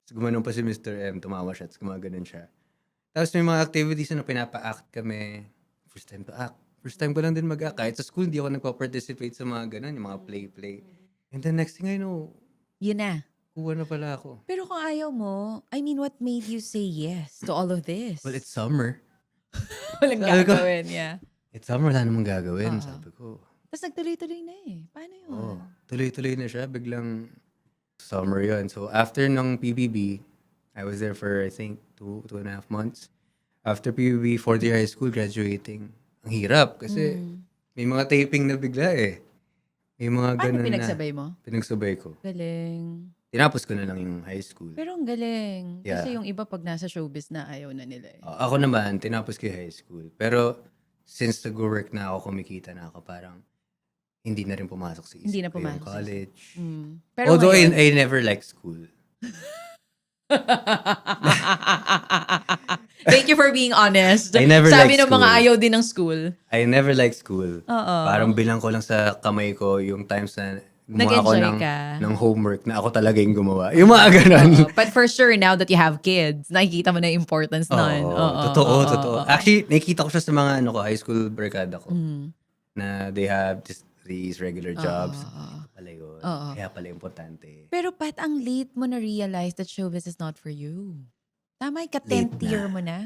So, gumanon pa si Mr. M. Tumawa siya. Tapos gumaganon siya. Tapos may mga activities na pinapa-act kami. First time to act. First time ko lang din mag-act. Kahit sa school, hindi ako nagpa-participate sa mga ganon. Yung mga play-play. And then next thing I know, Yun na. kuha na pala ako. Pero kung ayaw mo, I mean, what made you say yes to all of this? Well, it's summer. Walang Sabi ko, gagawin, yeah. It's summer, wala namang gagawin. Sabi ko, Tapos nagtuloy-tuloy na eh. Paano yun? oh, tuloy-tuloy na siya. Biglang summer yun. So, after ng PBB, I was there for, I think, 2.5 months. After PBB, fourth year high school, graduating. Ang hirap kasi may mga taping na bigla eh. May mga Paano ganun pinagsabay mo? Pinagsabay ko. Galing. Tinapos ko na lang yung high school. Pero ang galing. Yeah. Kasi yung iba pag nasa showbiz na ayaw na nila eh. Ako naman, tinapos ko yung high school. Pero, since nag-work na ako, kumikita na ako, parang hindi na rin pumasok sa isip Hindi na ko yung pumasok sa college. Pero Although ngayon, I never liked school. thank you for being honest. I never Sabi liked ng mga school. ayaw din ng school. I never liked school. Oo. Parang bilang ko lang sa kamay ko yung times na gumawa ako Nag-enjoy ka. ng homework na ako talaga yung gumawa. Yung mga ganun. But for sure, now that you have kids, nakikita mo na yung importance nun. Totoo. Actually, nakikita ko siya sa mga high school barkada ko. Mm. Na they have these regular jobs. Pala yun. Oo. Kaya pala importante. Pero Pat, ang late mo na-realize that showbiz is not for you. Tama, Late ika-10th year na. mo na.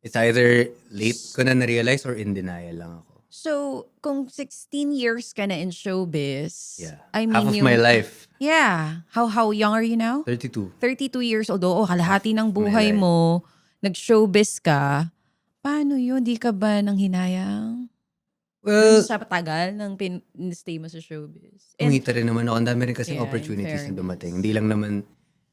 It's either late ko na na-realize or in denial lang ako. So, kung 16 years ka na in showbiz, Yeah. I Half mean of my life. yeah. How young are you now? 32. 32 years old. Oo, kalahati ng My buhay life. mo, nag-showbiz ka. Paano yun? Di ka ba nang hinayang? Well, Sa tagal ng stay mo sa showbiz. kumita rin naman ako. Ang dami rin kasing Yeah, in opportunities na dumating. fairness. Hindi lang naman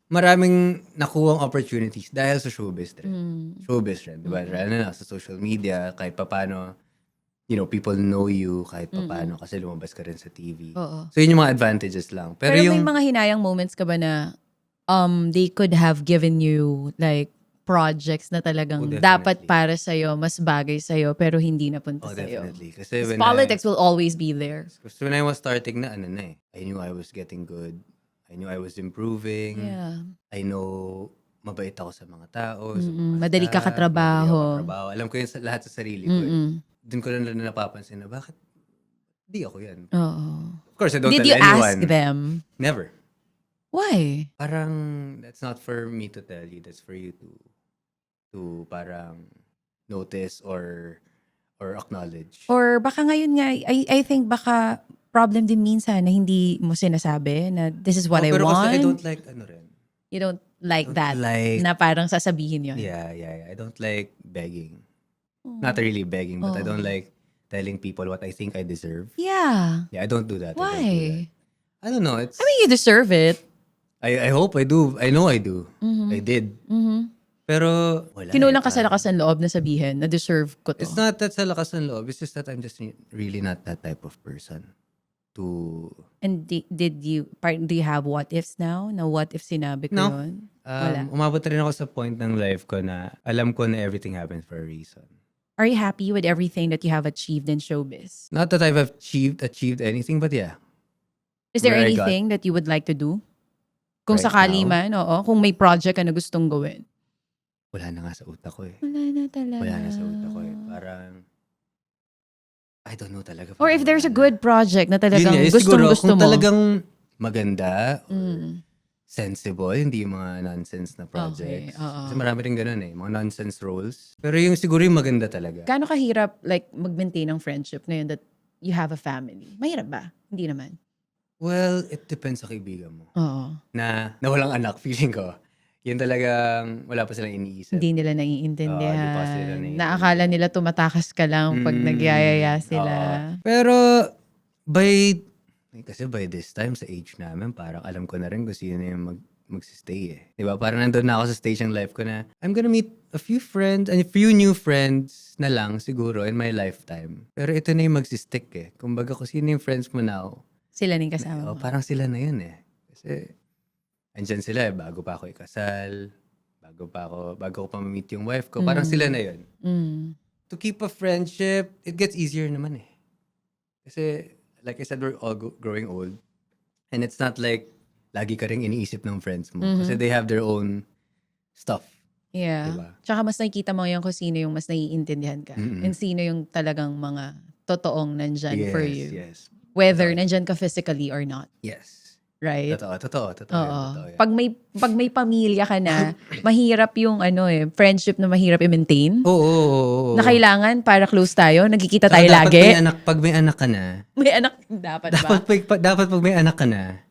maraming nakuhang opportunities dahil sa showbiz rin. Mm. Showbiz rin, di ba? Lalo na sa social media, kahit papano, people know you kahit papano kasi lumabas ka rin sa TV. Oo. So, yun yung mga advantages lang. Pero Pero may yung, mga hinayang moments ka ba na they could have given you like projects na talagang Oh, dapat definitely. para sa'yo, mas bagay sa'yo, pero hindi napunta oh, sa'yo. definitely. Kasi Because when politics will always be there. when I was starting na, I knew I was getting good. I knew I was improving. Yeah. I know mabait ako sa mga tao, sa mga Madali ka staff, katrabaho. madali ako katrabaho. Alam ko yun lahat sa sarili ko. Doon ko lang napapansin na bakit di ako yan. Oo. Of course, I don't Did tell you anyone. ask them? Never. Why? Parang that's not for me to tell you. That's for you to parang notice or acknowledge. Or baka ngayon nga, I think baka problem din minsan na hindi mo sinasabi na this is what I pero want. kasi I don't like rin. You don't like Don't that. like- Na parang sasabihin yun. Yeah. I don't like begging. Not really begging, but I don't like telling people what I think I deserve. Yeah. Yeah, I don't do that. I don't do that. Why? I don't know. It's I mean, you deserve it. I hope I do. I know I do. I did. Pero wala. Kinulang ka eh, sa parang- lakas ng loob na sabihin na deserve ko to. It's not that sa lakas ng loob. It's just that I'm just really not that type of person to... And do you have what ifs now? Na what if sinabi ko No. yun? Wala. Umabot rin ako sa point ng life ko na alam ko na everything happens for a reason. Are you happy with everything that you have achieved in showbiz? Not that I've achieved anything, but yeah. Is there Where I got- anything that you would like to do? Kung Right sakali now? man, oo. Kung may project ka na gustong gawin. Wala na nga sa utak ko eh. Wala na talaga. Wala na sa utak ko eh. Parang... I don't know talaga. Or if parang there's a wala na. good project na talagang Yun nga, gusto siguro, mo. kung talagang maganda or Mm. sensible, hindi yung mga nonsense na projects. Okay, oo. Kasi marami rin ganun eh, mga nonsense roles. Pero yung siguro yung maganda talaga. Gaano kahirap like mag-maintain ng friendship ngayon that you have a family? Mahirap ba? Hindi naman. Well, it depends sa kaibigan mo. Oo. Na walang anak, feeling ko. Yun talagang wala pa silang iniisip. Hindi nila Oo, naiintindihan. hindi pa sila naiintindihan. Naakala nila tumatakas ka lang pag nagyayaya sila. Oo. Pero kasi by this time sa age namin, parang alam ko na rin kung sino yung magsistay eh. Diba? Parang nandun na ako sa stage ng life ko na I'm gonna meet a few friends and a few new friends na lang siguro in my lifetime. Pero ito na yung magsistick eh. Kumbaga kung sino yung friends mo now, Sila rin kasama mo. parang sila na yun eh. Kasi andyan sila eh, bago pa ako ikasal, bago ko pa ma-meet yung wife ko, parang sila na yun. Mm. To keep a friendship, it gets easier naman eh. Kasi, like I said, we're all growing old. And it's not like, lagi ka rin iniisip ng friends mo. Kasi they have their own stuff. Yeah. Diba? Tsaka mas nakikita mo yung kung sino yung mas naiintindihan ka. And sino yung talagang mga totoong nandyan for you. Yes. Whether nandyan ka physically or not. Yes. Right? Totoo. Oo. Totoo yan. Pag may pamilya ka na, mahirap yung friendship na mahirap i-maintain. Oo. Na kailangan para close tayo, nagkikita Saka tayo dapat lagi. pag may anak ka na, May anak dapat ba? dapat pag may anak ka na,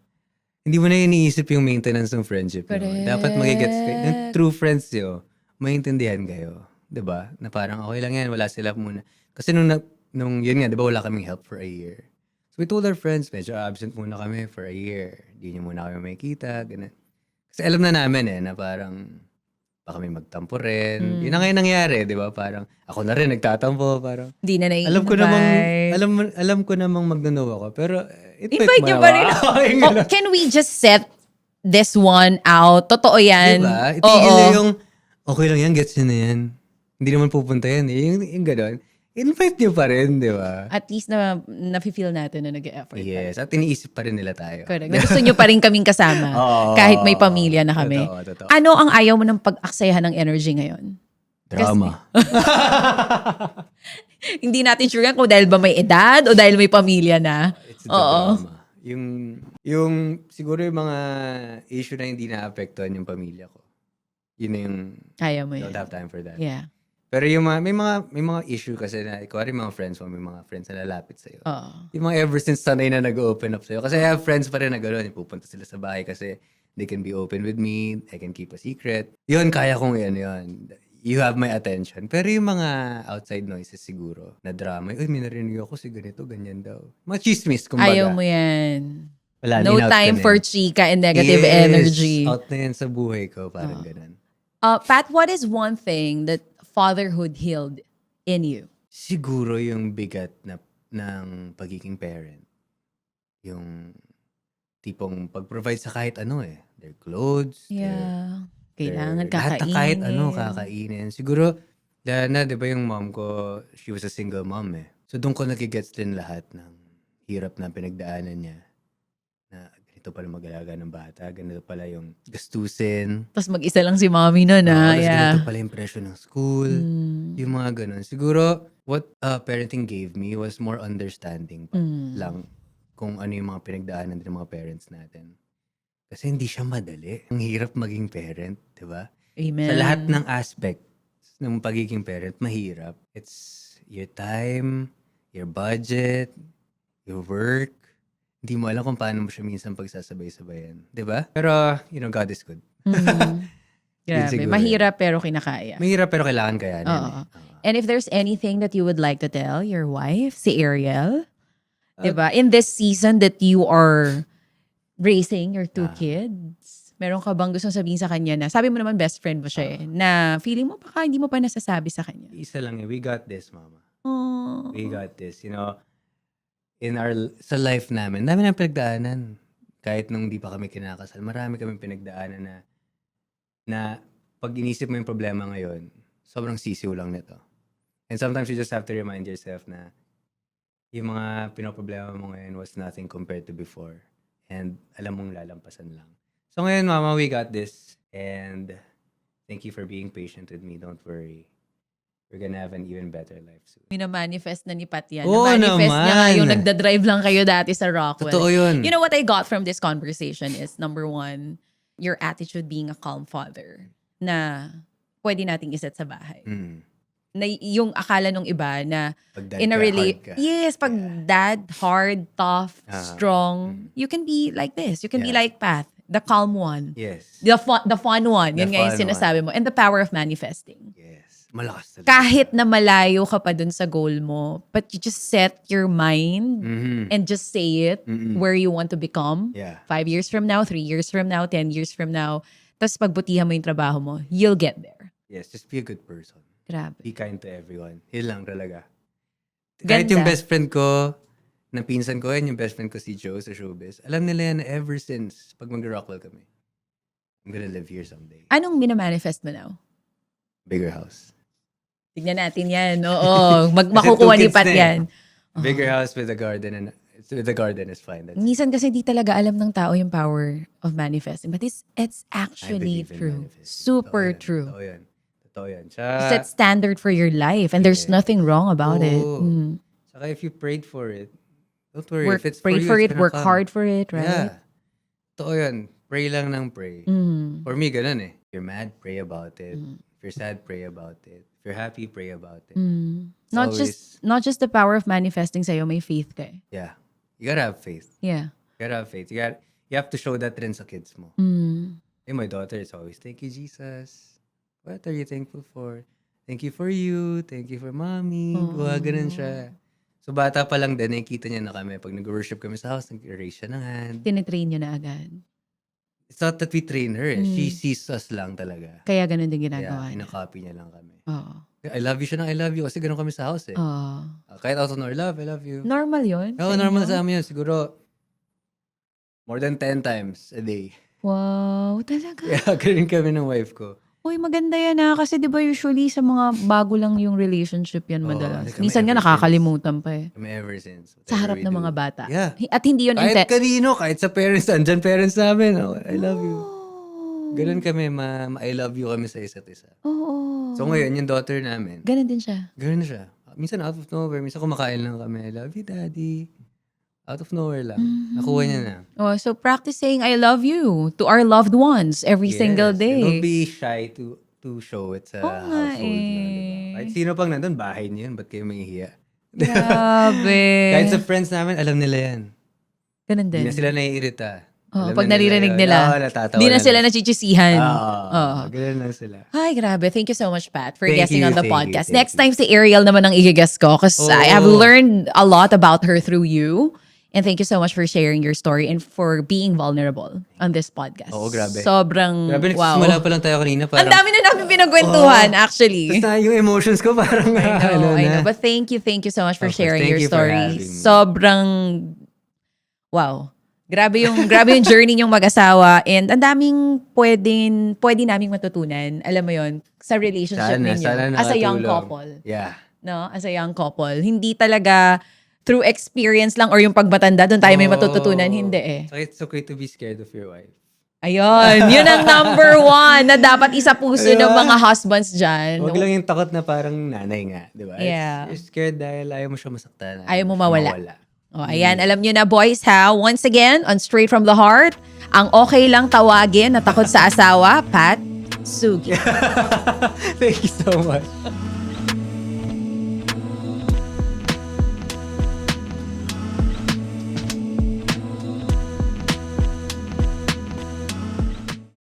hindi mo na iniisip yung maintenance ng friendship nyo. Correct. Dapat magigets kayo. Yung true friends nyo, maintindihan kayo. 'Di ba? Na parang okay lang yan, wala sila muna. Kasi nung yun nga, 'di ba, wala kaming help for a year. So we told our friends, medyo absent muna kami for a year. Hindi nyo muna kami makikita, ganun. Kasi alam na namin na parang baka may magtampo rin. Yun na ngayon nangyari, 'di ba? Parang ako na rin nagtatampo, parang Hindi na nai-invite. alam ko namang magno-no ako, pero Invite nyo pa rin. Oh, can we just set this one out? Totoo yan. Diba? Itigil na yung, okay lang yan, gets nyo na yan. Hindi naman pupunta yan eh. Yung gano'n. Invite nyo pa rin, di ba? At least na-feel natin na nag-e-effort. Yes, at iniisip pa rin nila tayo. Correct. Na gusto nyo pa rin kaming kasama. Oo. Kahit may pamilya na kami. Totoo. Ano ang ayaw mo ng pag-aksayahan ng energy ngayon? Drama. Hindi natin sure yan kung dahil ba may edad o dahil may pamilya na. It's the drama. Yung siguro yung mga issue na hindi naapektuhan yung pamilya ko. Yun na yung, Kaya mo don't yan. have time for that. Yeah. Pero yung may mga issue kasi na, kuwari mga friends mo, may mga friends na lalapit sa'yo. Oo. Yung mga ever since sanay na nag-open up sa'yo. Kasi I have friends pa rin na gano'n. Pupunta sila sa bahay kasi they can be open with me. I can keep a secret. Yun, kaya kong yun. You have my attention. Pero yung mga outside noises siguro, na drama, uy, may narinig ako si ganito, ganyan daw. Mga chismis, kumbaga. Ayaw mo yan. Wala, No in-out ko time na for yan. chika and negative Yes, energy. out na yan sa buhay ko. Parang ganun. Pat, what is one thing that fatherhood healed in you? Siguro yung bigat ng pagiging parent. Yung tipong pag-provide sa kahit ano eh. Their clothes, Yeah. Kailangan lahat ng kahit ano kakainin. kakainin. Siguro, dahil na, di ba yung mom ko, she was a single mom eh. So doon ko nagigets din lahat ng hirap na pinagdaanan niya. Na ganito pala mag-alaga ng bata, ganito pala yung gastusin. Tapos mag-isa lang si mommy nun, Tapos yeah. ganito pala yung presyo ng school. Yung mga ganun. Siguro, what parenting gave me was more understanding pa lang kung ano yung mga pinagdaanan din ng mga parents natin. Kasi hindi siya madali. Ang hirap maging parent, di ba? Amen. Sa lahat ng aspects ng pagiging parent, mahirap. It's your time, your budget, your work. Hindi mo alam kung paano mo siya minsan pagsasabay-sabayan. Di ba? Pero, God is good. Grabe. siguro Mahirap pero kinakaya. Mahirap pero kailangan kayanin. Oo. And if there's anything that you would like to tell your wife, si Ariel, diba? In this season that you are raising your two kids, meron ka bang gustong sabihin sa kanya na, sabi mo naman best friend mo siya eh, na feeling mo baka hindi mo pa nasasabi sa kanya? Isa lang eh, we got this, mama. Oh. We got this. Sa life namin, dami na pinagdaanan. Kahit nung di pa kami kinakasal, marami kami pinagdaanan na pag inisip mo yung problema ngayon, sobrang sisiw lang nito. And sometimes you just have to remind yourself na yung mga pinoproblema mo ngayon was nothing compared to before. And alam mong lalampasan lang. So ngayon, mama, we got this. And thank you for being patient with me. Don't worry. We're gonna have an even better life soon. Minamanifest na ni Pat yan. Oo Na-manifest niya nga naman. yung nagda-drive lang kayo dati sa Rockwell. Totoo yun. You know what I got from this conversation is, number one, your attitude being a calm father na pwede nating iset sa bahay. Na yung akala nung iba na Pag dad in a ka, really, hard ka. yes, pag dad, hard, tough, strong, you can be like this. You can be Yeah. like Pat, the calm one. Yes. The fun one. The Yun nga yung fun sinasabi mo. And the power of manifesting. Yes. Malakas talaga. Kahit na malayo ka pa dun sa goal mo, but you just set your mind and just say it where you want to become. Yeah. 5 years from now, 3 years from now, 10 years from now. Tapos pagbutihan mo yung trabaho mo, you'll get there. Yes, just be a good person. Grabe. Be kind to everyone. Yun lang talaga. Kahit Ganda. yung best friend ko, na pinsan ko, yung best friend ko si Joe sa showbiz, alam nila yan ever since pag mag-Rockwell kami. I'm gonna live here someday. Anong minamanifest mo now? Bigger house. Tignan natin yan. Oo. Makukuha ni Kasi 2 kids Pat na eh. yan. Bigger house with a garden and with a garden is fine. That's Minsan kasi di talaga alam ng tao yung power of manifesting. But it's I actually believe in true. manifesting. Super Totoo yan. true. Totoo yan. Totoo yan. Set standard for your life and there's nothing wrong about it. Oo. Saka if you prayed for it, don't worry. Work, If it's pray for you, for it's it, gonna work come. hard for it, right? Yeah. Totoo yan. Pray lang ng pray. For me, ganun eh. If you're mad, pray about it. If you're sad, pray about it. If you're happy, pray about it. It's Not just the power of manifesting sa'yo, may faith ka eh. Yeah. You gotta have faith. Yeah. You gotta have faith. You have to show that rin sa kids mo. My daughter is always, thank you, Jesus. What are you thankful for? Thank you for you. Thank you for mommy. Ganun siya. So bata pa lang din, nakikita niya na kami. Pag nag-worship kami sa house, nag-raise siya ng hand. Tinitrain nyo na agad. It's not that we train her eh. She sees us lang talaga. Kaya ganun din Yeah, ginagawa niya. ina-copy niya lang kami. Oo. I love you siya ng I love you kasi ganun kami sa house eh. Oo. Kahit out of love, I love you. Normal yun? Oo, sa normal inyo? sa amin yun. Siguro, more than 10 times a day. Wow, talaga. Kaya ganun kami ng wife ko. Uy, maganda yan kasi di ba usually sa mga bago lang yung relationship yan madalas. kami Minsan nga ever nakakalimutan pa eh. Kami ever since. Sa Whatever harap we ng do. mga bata. Yeah. At hindi yun Kahit kanino, kahit sa parents, andyan parents namin. Oh, I love you. Oh. Ganun kami, I love you kami sa isa't isa. Oo. So ngayon, yung daughter namin, Ganun din siya. ganun na siya. Minsan out of nowhere, minsan kumakain lang kami, I love you, daddy. Out of nowhere lang. Nakuha niya na. Oh, so practice saying I love you to our loved ones every single Yes. day. Don't be shy to show it sa Oo nga household niyo, di ba? eh. Kahit sino pang nandun, bahay niyo yun. Ba't kayo mahihiya? Grabe. Kahit sa friends namin, alam nila yan. Ganun Hindi din. na sila naiirita. Oh, Alam pag na naririnig yun. nila, Oo, natatawa di na sila lang. nachichisihan. Oo. Ganun lang sila. Ay, grabe. Thank you so much, Pat, for Thank guesting you, on the thank you, podcast. thank Next you. time, si Ariel naman ang i-guess ko because I have Oo. learned a lot about her through you. And thank you so much for sharing your story and for being vulnerable on this podcast. Oo, grabe. Sobrang, Grabe, wow. nagsisimula pa lang tayo kanina. Ang Parang, dami na namin pinagkwentuhan, actually. Tapos yung emotions ko parang I know. na. But thank you so much for Of course, sharing thank your you for story. having me. Sobrang, wow. Grabe yung journey niyong mag-asawa and ang daming pwede naming matutunan. Alam mo yon sa relationship ninyo. Sana As a young nakatulong. couple. Yeah. No? As a young couple. Hindi talaga through experience lang or yung pagmatanda, doon tayo may matututunan. Hindi eh. So it's okay to be scared of your wife. Ayun. Yun ang number one na dapat isa puso ng mga husbands dyan. Huwag lang yung takot na parang nanay nga, di ba? Yeah. You're scared dahil ayaw mo siya masaktan. Ayaw mo siya mawala. Oh, ayan, alam nyo na boys ha, once again, on Straight from the Heart, ang okay lang tawagin na takot sa asawa, Pat Sugi. Thank you so much.